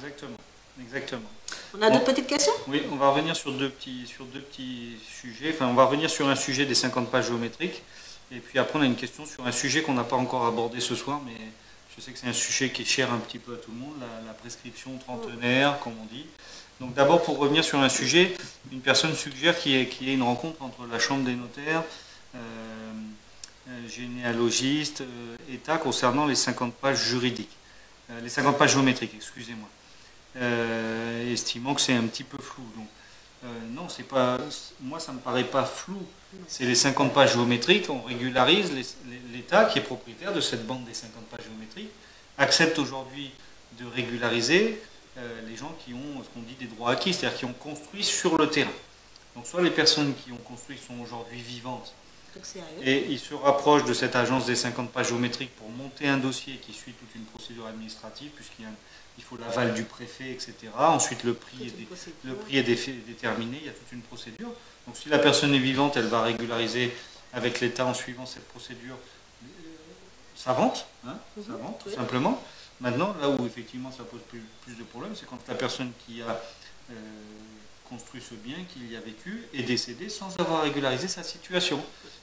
Exactement. On a d'autres petites questions? Oui, on va revenir sur deux petits sujets. Enfin, on va revenir sur un sujet des 50 pages géométriques. Et puis après, on a une question sur un sujet qu'on n'a pas encore abordé ce soir, mais je sais que c'est un sujet qui est cher un petit peu à tout le monde, la prescription trentenaire, comme on dit. Donc d'abord, pour revenir sur un sujet, une personne suggère qu'il y ait une rencontre entre la Chambre des notaires, généalogiste, État, concernant les 50 pages juridiques. Les 50 pages géométriques, excusez-moi. estimant que c'est un petit peu flou. Donc, non, c'est pas, moi ça me paraît pas flou. C'est les 50 pages géométriques, on régularise, l'État qui est propriétaire de cette bande des 50 pages géométriques accepte aujourd'hui de régulariser les gens qui ont ce qu'on dit des droits acquis, c'est-à-dire qui ont construit sur le terrain. Donc soit les personnes qui ont construit sont aujourd'hui vivantes et ils se rapprochent de cette agence des 50 pages géométriques pour monter un dossier qui suit toute une procédure administrative puisqu'il faut l'aval du préfet, etc. Ensuite le prix est déterminé, il y a toute une procédure. Donc si la personne est vivante, elle va régulariser avec l'État en suivant cette procédure savante, savante tout simplement. Maintenant, là où effectivement ça pose plus de problèmes, c'est quand la personne qui a construit ce bien, qui y a vécu, est décédée sans avoir régularisé sa situation.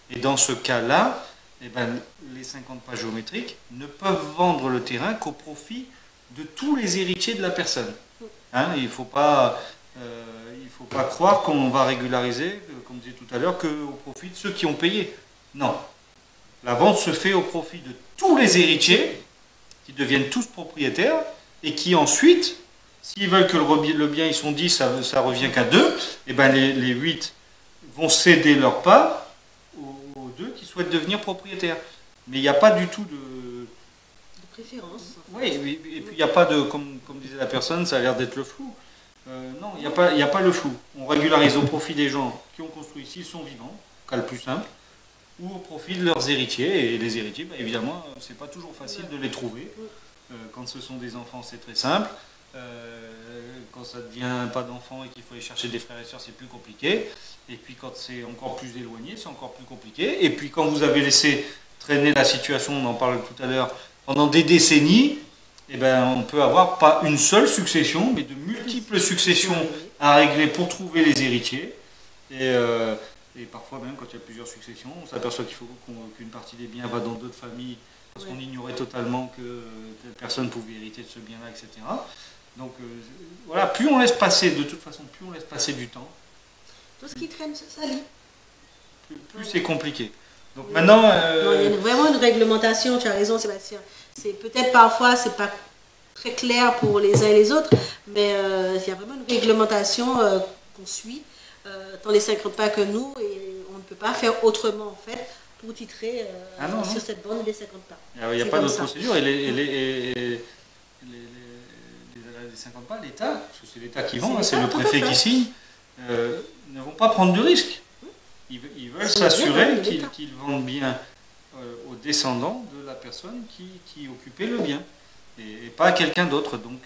Et dans ce cas-là, eh ben, les 50 pages géométriques ne peuvent vendre le terrain qu'au profit de tous les héritiers de la personne. Hein, il ne faut pas croire qu'on va régulariser, comme je disais tout à l'heure, qu'au profit de ceux qui ont payé. Non. La vente se fait au profit de tous les héritiers, qui deviennent tous propriétaires, et qui ensuite, s'ils veulent que le bien, ils sont 10, ça revient qu'à 2, et ben les 8 vont céder leur part aux 2 qui souhaitent devenir propriétaires. Mais il n'y a pas du tout de préférence. Oui, et puis il n'y a pas de, comme disait la personne, ça a l'air d'être le flou. Non, il n'y a pas le flou. On régularise au profit des gens qui ont construit, s'ils sont vivants, cas le plus simple, ou au profit de leurs héritiers. Et les héritiers, bah, évidemment, c'est pas toujours facile de les trouver. Quand ce sont des enfants, c'est très simple. Quand ça devient pas d'enfants et qu'il faut aller chercher des frères et sœurs, c'est plus compliqué. Et puis quand c'est encore plus éloigné, c'est encore plus compliqué. Et puis quand vous avez laissé traîner la situation, on en parle tout à l'heure, pendant des décennies, eh ben, on peut avoir pas une seule succession, mais de multiples successions à régler pour trouver les héritiers. Et parfois même, quand il y a plusieurs successions, on s'aperçoit qu'il faut qu'une partie des biens va dans d'autres familles, parce qu'on ignorait totalement que telle personne pouvait hériter de ce bien-là, etc. Donc voilà, plus on laisse passer, de toute façon, plus on laisse passer du temps, tout ce qui traîne se salit. Plus c'est compliqué. Donc maintenant... Non, il y a vraiment une réglementation, tu as raison Sébastien. C'est peut-être parfois, c'est pas très clair pour les uns et les autres, mais il y a vraiment une réglementation qu'on suit, tant les 50 pas que nous, et on ne peut pas faire autrement en fait pour titrer sur cette bande des 50 pas. Il n'y a pas d'autre procédure, et les 50 pas, l'État, parce que c'est l'État qui vend, c'est le préfet qui signe, ne vont pas prendre de risques. Ils veulent s'assurer qu'ils vendent bien aux descendants de la personne qui occupait le bien, et pas à quelqu'un d'autre. Donc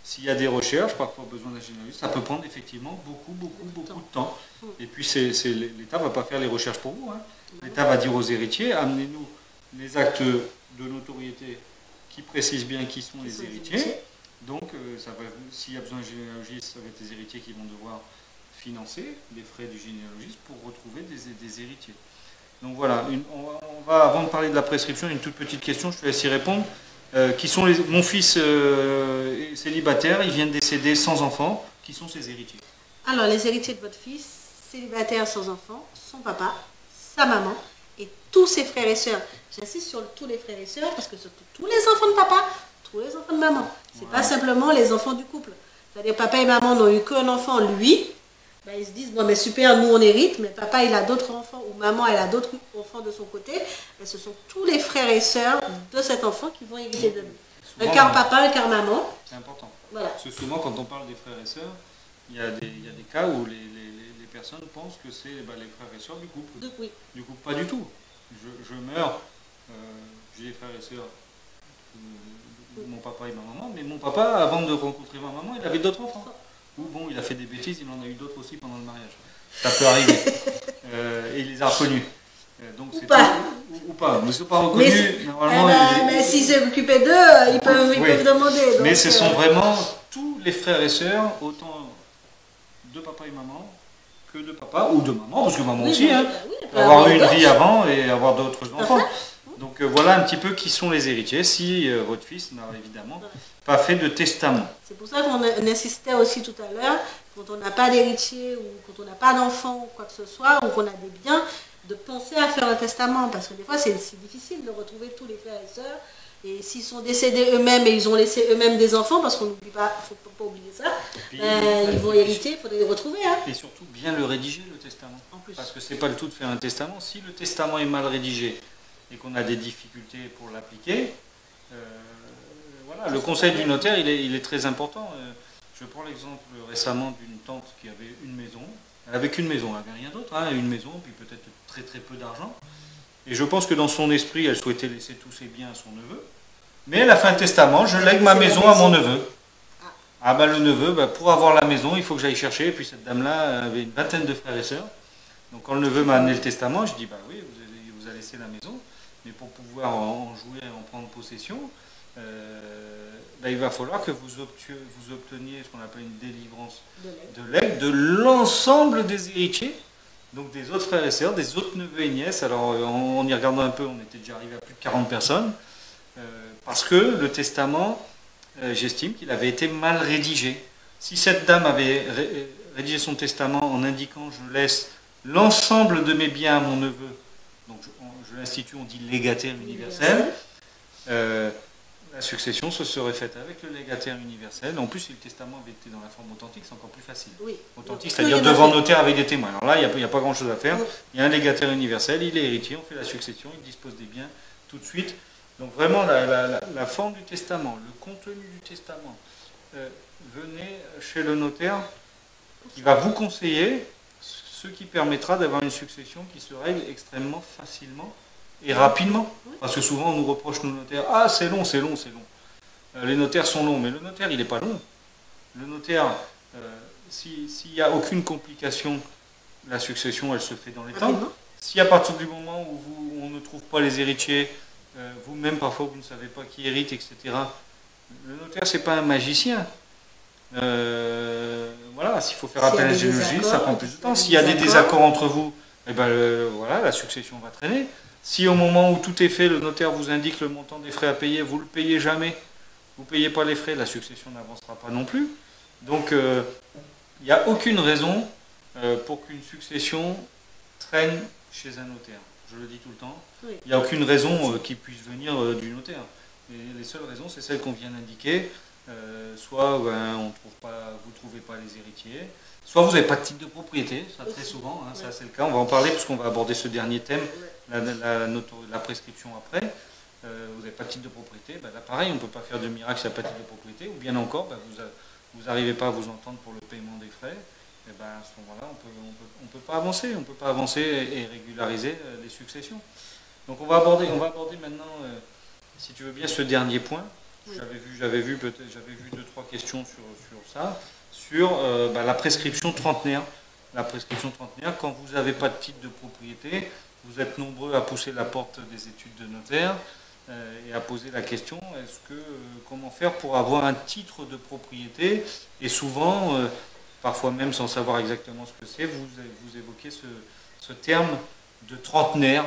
s'il y a des recherches, parfois besoin d'un généaliste, ça peut prendre effectivement beaucoup de temps. Et puis l'État ne va pas faire les recherches pour vous. Hein. L'État va dire aux héritiers, amenez-nous les actes de notoriété qui précisent bien qui sont les héritiers. Donc s'il y a besoin d'un généalogiste, ça va être les héritiers qui vont devoir financer les frais du généalogiste pour retrouver des héritiers. Donc voilà, on va, avant de parler de la prescription, une toute petite question, je te laisse y répondre. Mon fils est célibataire, il vient de décéder sans enfant, qui sont ses héritiers? Alors les héritiers de votre fils, célibataire sans enfant, son papa, sa maman et tous ses frères et sœurs. J'insiste sur tous les frères et sœurs parce que surtout tous les enfants de papa, tous les enfants de maman. C'est pas simplement les enfants du couple. C'est-à-dire papa et maman n'ont eu qu'un enfant, lui. Ben, ils se disent, bon, mais super, nous on hérite, mais papa il a d'autres enfants, ou maman elle a d'autres enfants de son côté, et ce sont tous les frères et sœurs de cet enfant qui vont hériter de lui. Un quart papa, un quart maman. C'est important. Voilà. Parce que souvent, quand on parle des frères et sœurs, il y a des cas où les personnes pensent que c'est les frères et sœurs du couple. Oui. Du couple, pas du tout. Je meurs, j'ai des frères et sœurs, mon papa et ma maman, mais mon papa, avant de rencontrer ma maman, il avait d'autres enfants. Ou bon, il a fait des bêtises, il en a eu d'autres aussi pendant le mariage. Ça peut arriver. Et il les a reconnus. Donc ou pas. Ou pas. Mais ils ne sont pas reconnus. Normalement, mais s'ils s'occupaient d'eux, ils peuvent demander. Donc, mais ce sont vraiment tous les frères et sœurs, autant de papa et maman que de papa ou de maman, parce que maman aussi, peut avoir eu une vie avant et avoir d'autres enfants. Donc voilà un petit peu qui sont les héritiers, si votre fils n'a évidemment pas fait de testament. C'est pour ça qu'on insistait aussi tout à l'heure, quand on n'a pas d'héritier ou quand on n'a pas d'enfant ou quoi que ce soit, ou qu'on a des biens, de penser à faire un testament, parce que des fois c'est difficile de retrouver tous les frères et sœurs Et s'ils sont décédés eux-mêmes et ils ont laissé eux-mêmes des enfants, parce qu'on n'oublie pas, il ne faut pas oublier ça, ils vont hériter, il faudrait les retrouver. Hein. Et surtout bien le rédiger, le testament. En plus. Parce que c'est pas le tout de faire un testament. Si le testament est mal rédigé et qu'on a des difficultés pour l'appliquer, voilà, le conseil du notaire, il est très important. Je prends l'exemple récemment d'une tante qui avait une maison. Elle avait qu'une maison, elle n'avait rien d'autre, hein, une maison, puis peut-être très très peu d'argent. Et je pense que dans son esprit, elle souhaitait laisser tous ses biens à son neveu. Mais elle a fait un testament, je lègue ma maison à mon neveu. Ah ben le neveu, pour avoir la maison, il faut que j'aille chercher. Et puis cette dame-là avait une vingtaine de frères et sœurs. Donc quand le neveu m'a amené le testament, je dis, bah oui, vous avez laissé la maison. Mais pour pouvoir en jouer, en prendre possession, il va falloir que vous obteniez ce qu'on appelle une délivrance de legs de l'ensemble des héritiers. Donc des autres frères et sœurs, des autres neveux et nièces. Alors en y regardant un peu, on était déjà arrivé à plus de 40 personnes. Parce que le testament, j'estime qu'il avait été mal rédigé. Si cette dame avait rédigé son testament en indiquant « je laisse l'ensemble de mes biens à mon neveu », donc je l'institue, on dit légataire universel, la succession se serait faite avec le légataire universel. En plus, si le testament avait été dans la forme authentique, c'est encore plus facile. Oui. Authentique, c'est-à-dire devant notaire avec des témoins. Alors là, il n'y a pas grand-chose à faire. Il y a un légataire universel, il est héritier, on fait la succession, il dispose des biens tout de suite. Donc vraiment, la forme du testament, le contenu du testament, venez chez le notaire qui va vous conseiller ce qui permettra d'avoir une succession qui se règle extrêmement facilement et rapidement. Parce que souvent, on nous reproche, nos notaires, « Ah, c'est long, c'est long, c'est long. Les notaires sont longs. » Mais le notaire, il n'est pas long. Le notaire, s'il n'y a aucune complication, la succession, elle se fait dans les temps. Si à partir du moment où on ne trouve pas les héritiers, vous-même, parfois, vous ne savez pas qui hérite, etc. Le notaire, ce n'est pas un magicien. Voilà, s'il faut faire appel à la généalogie, ça prend plus de temps. S'il y a des désaccords entre vous, eh ben, voilà, la succession va traîner. Si au moment où tout est fait, le notaire vous indique le montant des frais à payer, vous ne le payez jamais, vous ne payez pas les frais, la succession n'avancera pas non plus. Donc, il n'y a aucune raison pour qu'une succession traîne chez un notaire. Je le dis tout le temps. Oui. Il n'y a aucune raison qui puisse venir du notaire. Et les seules raisons, c'est celles qu'on vient d'indiquer. Soit vous ne trouvez pas les héritiers, soit vous n'avez pas de titre de propriété, ça très souvent, hein, ça c'est le cas. On va en parler puisqu'on va aborder ce dernier thème, la prescription après. Vous n'avez pas de titre de propriété, là pareil, on ne peut pas faire de miracle s'il n'y a pas de titre de propriété, ou bien encore, vous n'arrivez pas à vous entendre pour le paiement des frais. Et à ce moment-là, on peut pas avancer, on ne peut pas avancer et régulariser les successions. Donc on va aborder maintenant, si tu veux bien, ce dernier point. J'avais vu 2-3 questions sur ça, sur la prescription trentenaire. La prescription trentenaire, quand vous n'avez pas de titre de propriété, vous êtes nombreux à pousser la porte des études de notaire et à poser la question, comment faire pour avoir un titre de propriété? Et souvent, parfois même sans savoir exactement ce que c'est, vous évoquez ce terme de trentenaire.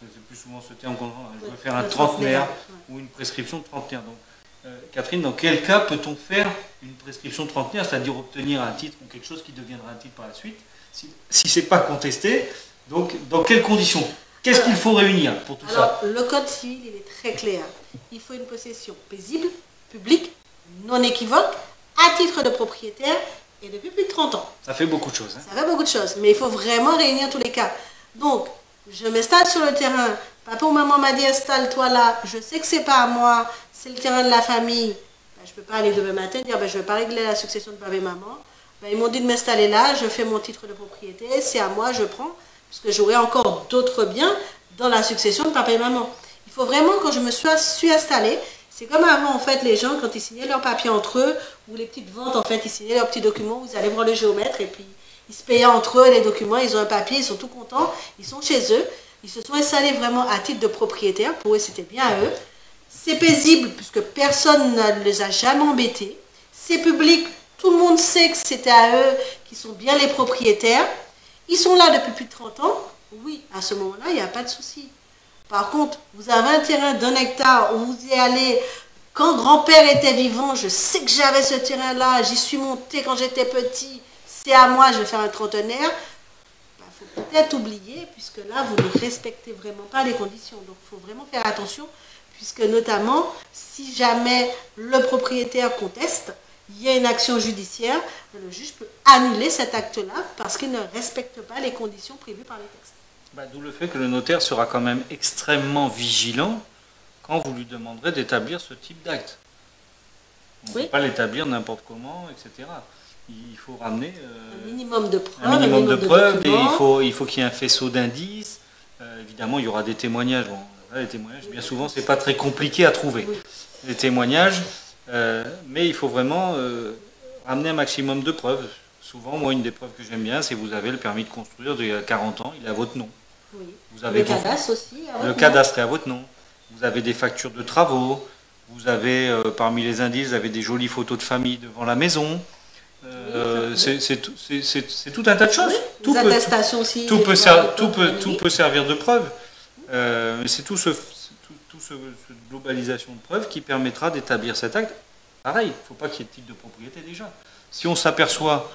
C'est plus souvent ce terme qu'on entend. Je veux faire un trentenaire ou une prescription de trentenaire. Donc, Catherine, dans quel cas peut-on faire une prescription trentenaire, c'est-à-dire obtenir un titre ou quelque chose qui deviendra un titre par la suite, si ce n'est pas contesté? Donc, dans quelles conditions? Qu'est-ce qu'il faut réunir pour tout ça? Le code civil, il est très clair. Il faut une possession paisible, publique, non équivoque, à titre de propriétaire et depuis plus de 30 ans. Ça fait beaucoup de choses. Hein. Ça fait beaucoup de choses, mais il faut vraiment réunir tous les cas. Donc, je m'installe sur le terrain. Papa ou maman m'a dit installe-toi là. Je sais que c'est pas à moi, c'est le terrain de la famille. Je ne peux pas aller demain matin dire je ne vais pas régler la succession de papa et maman. Ils m'ont dit de m'installer là, je fais mon titre de propriété, c'est à moi, je prends, parce que j'aurai encore d'autres biens dans la succession de papa et maman. Il faut vraiment, quand je me suis installée, c'est comme avant en fait les gens quand ils signaient leurs papiers entre eux, ou les petites ventes en fait, ils signaient leurs petits documents, vous allez voir le géomètre et puis ils se payaient entre eux les documents, ils ont un papier, ils sont tout contents, ils sont chez eux, ils se sont installés vraiment à titre de propriétaire, pour eux c'était bien à eux. C'est paisible puisque personne ne les a jamais embêtés. C'est public, tout le monde sait que c'était à eux qui sont bien les propriétaires. Ils sont là depuis plus de 30 ans. Oui, à ce moment-là, il n'y a pas de souci. Par contre, vous avez un terrain d'1 hectare où vous y allez. Quand grand-père était vivant, je sais que j'avais ce terrain-là, j'y suis monté quand j'étais petit. C'est à moi, je vais faire un trentenaire. Il faut peut-être oublier, puisque là, vous ne respectez vraiment pas les conditions. Donc, il faut vraiment faire attention, puisque notamment, si jamais le propriétaire conteste, il y a une action judiciaire, le juge peut annuler cet acte-là parce qu'il ne respecte pas les conditions prévues par les textes. D'où le fait que le notaire sera quand même extrêmement vigilant quand vous lui demanderez d'établir ce type d'acte. On ne peut pas l'établir n'importe comment, etc. Il faut ramener un minimum de preuves, un minimum de preuves, et il faut qu'il y ait un faisceau d'indices. Évidemment, il y aura des témoignages. Bon, là, les témoignages, bien souvent, c'est pas très compliqué à trouver. Oui. Les témoignages, mais il faut vraiment ramener un maximum de preuves. Souvent, moi, une des preuves que j'aime bien, c'est que vous avez le permis de construire d'il y a 40 ans, il est à votre nom. Oui. Vous avez le cadastre aussi. Le cadastre est à votre nom. Vous avez des factures de travaux. Vous avez, parmi les indices, vous avez des jolies photos de famille devant la maison. C'est tout un tas de choses. Oui, attestations aussi. Tout peut servir de preuve. C'est toute cette globalisation de preuves qui permettra d'établir cet acte. Pareil, il ne faut pas qu'il y ait de titre de propriété déjà. Si on s'aperçoit,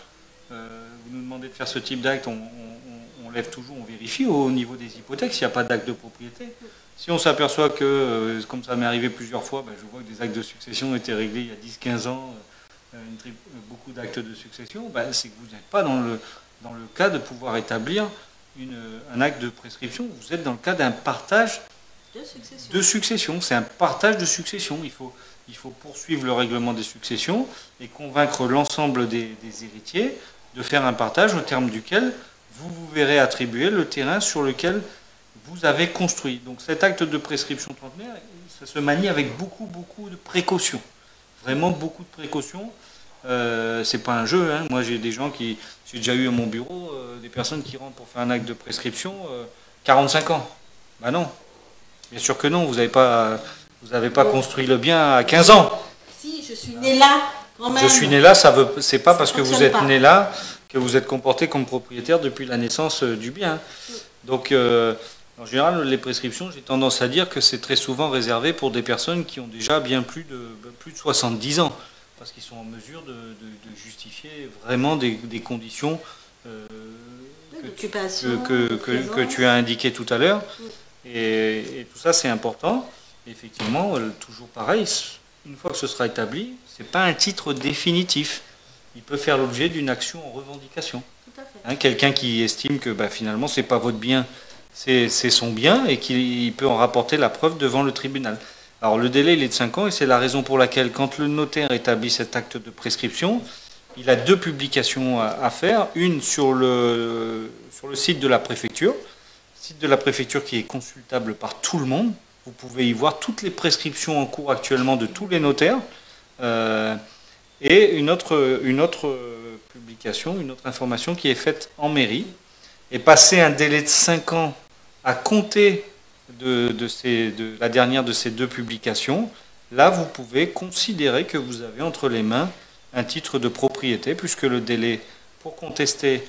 vous nous demandez de faire ce type d'acte, on lève toujours, on vérifie au niveau des hypothèques s'il n'y a pas d'acte de propriété. Si on s'aperçoit que, comme ça m'est arrivé plusieurs fois, je vois que des actes de succession étaient réglés il y a 10-15 ans, beaucoup d'actes de succession, c'est que vous n'êtes pas dans le cas de pouvoir établir un acte de prescription. Vous êtes dans le cas d'un partage de succession. C'est un partage de succession. Il faut poursuivre le règlement des successions et convaincre l'ensemble des héritiers de faire un partage au terme duquel vous verrez attribuer le terrain sur lequel vous avez construit. Donc cet acte de prescription trentenaire, ça se manie avec beaucoup de précautions. Vraiment beaucoup de précautions. C'est pas un jeu. Hein. Moi, j'ai déjà eu à mon bureau des personnes qui rentrent pour faire un acte de prescription 45 ans. Non. Bien sûr que non. Vous n'avez pas construit le bien à 15 ans. Si, je suis né là, quand même. Je suis né là, c'est pas parce que vous êtes né là que vous êtes comporté comme propriétaire depuis la naissance du bien. Donc, en général, les prescriptions, j'ai tendance à dire que c'est très souvent réservé pour des personnes qui ont déjà bien plus de 70 ans, parce qu'ils sont en mesure de justifier vraiment des conditions que tu as indiquées tout à l'heure. Et tout ça, c'est important. Et effectivement, toujours pareil, une fois que ce sera établi, ce n'est pas un titre définitif. Il peut faire l'objet d'une action en revendication. Quelqu'un qui estime que finalement, ce n'est pas votre bien, c'est son bien, et qu'il peut en rapporter la preuve devant le tribunal. Alors le délai, il est de 5 ans, et c'est la raison pour laquelle, quand le notaire établit cet acte de prescription, il a 2 publications à faire. Une sur le site de la préfecture, site de la préfecture qui est consultable par tout le monde. Vous pouvez y voir toutes les prescriptions en cours actuellement de tous les notaires. Et une autre publication, une autre information qui est faite en mairie. Et passer un délai de 5 ans à compter de la dernière de ces 2 publications, là vous pouvez considérer que vous avez entre les mains un titre de propriété, puisque le délai pour contester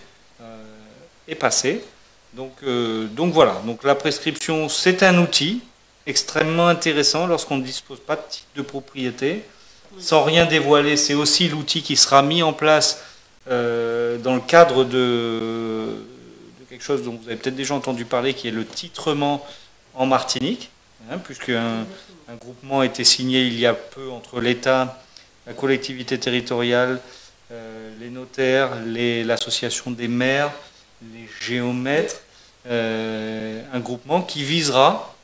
est passé. Donc voilà, donc la prescription, c'est un outil extrêmement intéressant lorsqu'on ne dispose pas de titre de propriété. Sans rien dévoiler, c'est aussi l'outil qui sera mis en place dans le cadre de quelque chose dont vous avez peut-être déjà entendu parler, qui est le titrement en Martinique, puisque un groupement a été signé il y a peu entre l'État, la collectivité territoriale, les notaires, l'association des maires, les géomètres, un groupement qui visera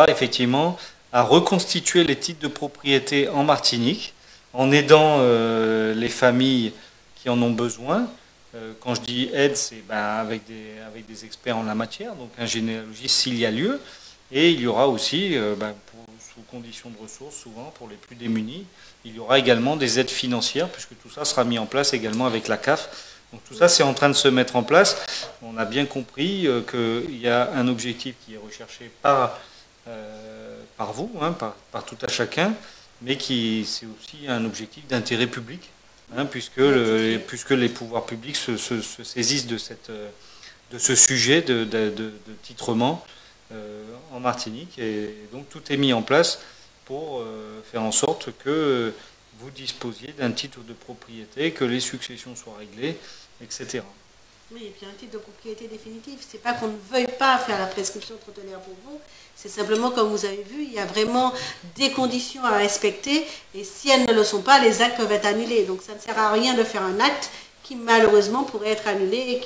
effectivement à reconstituer les titres de propriété en Martinique, en aidant les familles qui en ont besoin. Quand je dis aide, c'est avec des experts en la matière, donc un généalogiste s'il y a lieu, et il y aura aussi, sous conditions de ressources, souvent pour les plus démunis, il y aura également des aides financières, puisque tout ça sera mis en place également avec la CAF. Donc tout ça, c'est en train de se mettre en place. On a bien compris qu'il y a un objectif qui est recherché par vous, par tout à chacun, mais c'est aussi un objectif d'intérêt public, puisque les pouvoirs publics se saisissent de ce sujet de titrement en Martinique, et donc tout est mis en place pour faire en sorte que vous disposiez d'un titre de propriété, que les successions soient réglées, etc. Oui, et puis un titre de propriété définitif. C'est pas qu'on ne veuille pas faire la prescription trottelière pour vous, c'est simplement, comme vous avez vu, il y a vraiment des conditions à respecter, et si elles ne le sont pas, les actes peuvent être annulés. Donc ça ne sert à rien de faire un acte qui malheureusement pourrait être annulé et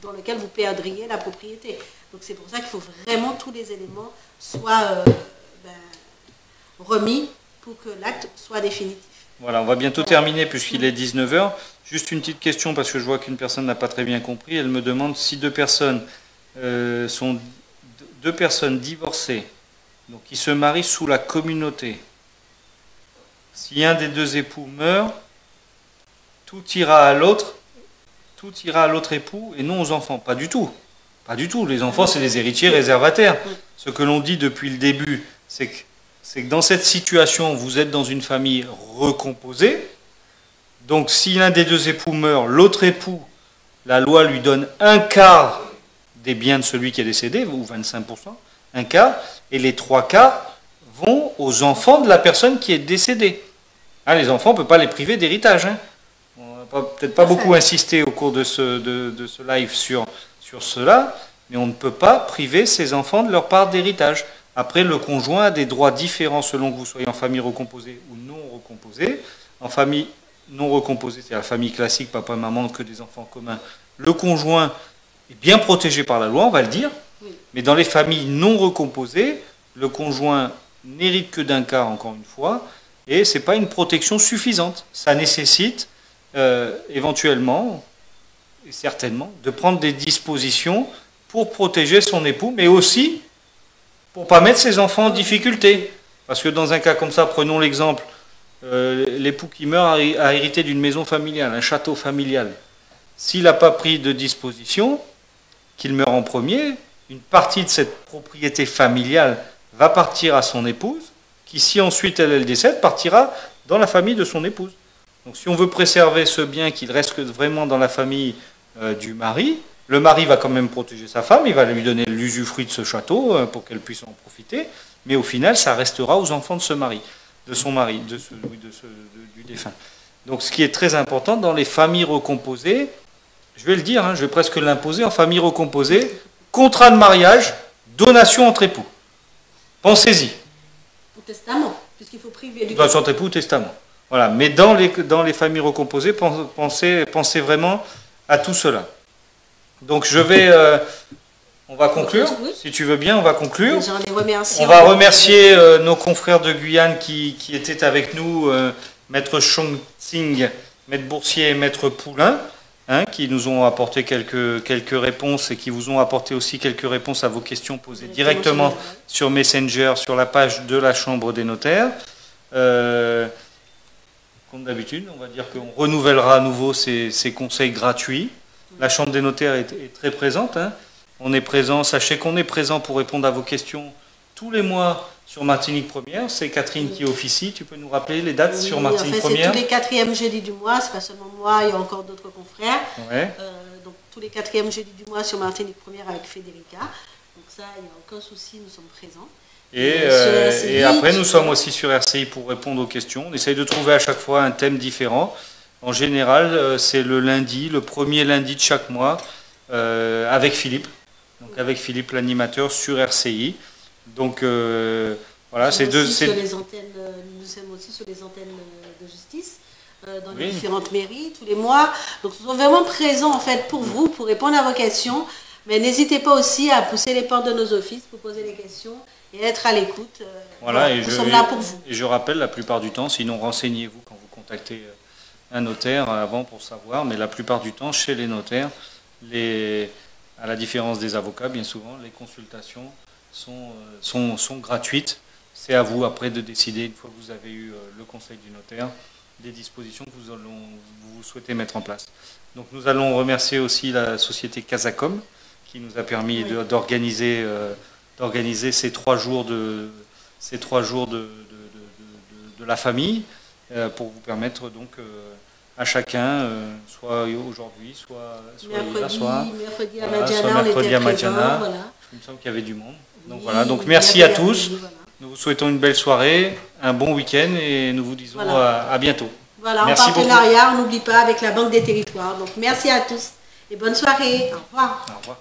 dans lequel vous perdriez la propriété. Donc c'est pour ça qu'il faut vraiment tous les éléments soient remis pour que l'acte soit définitif. Voilà, on va bientôt terminer puisqu'il est 19 h. Juste une petite question parce que je vois qu'une personne n'a pas très bien compris. Elle me demande si deux personnes sont deux personnes divorcées, donc qui se marient sous la communauté. Si un des deux époux meurt, tout ira à l'autre époux et non aux enfants. Pas du tout. Pas du tout. Les enfants, c'est des héritiers réservataires. Ce que l'on dit depuis le début, c'est que dans cette situation, vous êtes dans une famille recomposée. Donc, si l'un des deux époux meurt, l'autre époux, la loi lui donne un quart des biens de celui qui est décédé, ou 25%, un quart, et les 3 quarts vont aux enfants de la personne qui est décédée. Hein, les enfants, on ne peut pas les priver d'héritage. Hein. On va peut-être pas beaucoup insister au cours de ce live sur cela, mais on ne peut pas priver ses enfants de leur part d'héritage. Après, le conjoint a des droits différents selon que vous soyez en famille recomposée ou non recomposée. En famille non recomposée, c'est la famille classique, papa, maman, que des enfants communs. Le conjoint est bien protégé par la loi, on va le dire. Oui. Mais dans les familles non recomposées, le conjoint n'hérite que d'un quart, encore une fois, et ce n'est pas une protection suffisante. Ça nécessite éventuellement, et certainement, de prendre des dispositions pour protéger son époux, mais aussi pour ne pas mettre ses enfants en difficulté. Parce que dans un cas comme ça, prenons l'exemple, l'époux qui meurt a hérité d'une maison familiale, un château familial. S'il n'a pas pris de disposition, qu'il meurt en premier, une partie de cette propriété familiale va partir à son épouse, qui, si ensuite elle décède, partira dans la famille de son épouse. Donc si on veut préserver ce bien, qu'il reste vraiment dans la famille du mari, le mari va quand même protéger sa femme, il va lui donner l'usufruit de ce château pour qu'elle puisse en profiter, mais au final, ça restera aux enfants de ce mari, de son mari, du défunt. Donc ce qui est très important dans les familles recomposées, je vais le dire, hein, je vais presque l'imposer, en famille recomposée, contrat de mariage, donation entre époux. Pensez-y. Ou testament, puisqu'il faut priver du... Donation entre époux ou testament. Voilà. Mais dans les familles recomposées, pensez vraiment à tout cela. Donc je vais... on va conclure, si tu veux bien, on va conclure. On va remercier nos confrères de Guyane qui étaient avec nous, Maître Chong Tsing, Maître Boursier et Maître Poulain, hein, qui nous ont apporté quelques réponses et qui vous ont apporté aussi quelques réponses à vos questions posées directement sur Messenger, sur la page de la Chambre des notaires. Comme d'habitude, on va dire qu'on renouvellera à nouveau ces conseils gratuits. La Chambre des notaires est très présente, hein. On est présent, sachez qu'on est présent pour répondre à vos questions tous les mois sur Martinique Première. C'est Catherine qui officie. Tu peux nous rappeler les dates sur Martinique Première? C'est tous les 4e jeudis du mois, c'est pas seulement moi, il y a encore d'autres confrères. Ouais. Donc tous les 4e jeudis du mois sur Martinique Première avec Federica. Donc ça, il n'y a aucun souci, nous sommes présents. Et après, nous sommes aussi sur RCI pour répondre aux questions. On essaye de trouver à chaque fois un thème différent. En général, c'est le lundi, le premier lundi de chaque mois, avec Philippe. Donc avec Philippe, l'animateur sur RCI. Donc voilà, c'est deux. Nous sommes aussi sur les antennes de justice, dans les différentes mairies, tous les mois. Donc nous sommes vraiment présents en fait pour vous, pour répondre à vos questions. Mais n'hésitez pas aussi à pousser les portes de nos offices pour poser les questions et être à l'écoute. Voilà, nous sommes là pour vous. Et je rappelle, la plupart du temps, sinon renseignez-vous quand vous contactez un notaire avant pour savoir, mais la plupart du temps, chez les notaires, à la différence des avocats, bien souvent, les consultations sont gratuites. C'est à vous après de décider, une fois que vous avez eu le conseil du notaire, des dispositions que vous souhaitez mettre en place. Donc nous allons remercier aussi la société Casacom qui nous a permis d'organiser ces 3 jours de la famille pour vous permettre donc à chacun, soit aujourd'hui, soit hier soir, mercredi à Madiana, voilà. Il me semble qu'il y avait du monde. Donc voilà, donc merci à tous. Nous vous souhaitons une belle soirée, un bon week-end et nous vous disons à bientôt. Voilà, merci en partenariat, beaucoup. On n'oublie pas, avec la Banque des Territoires. Donc merci à tous et bonne soirée. Au revoir. Au revoir.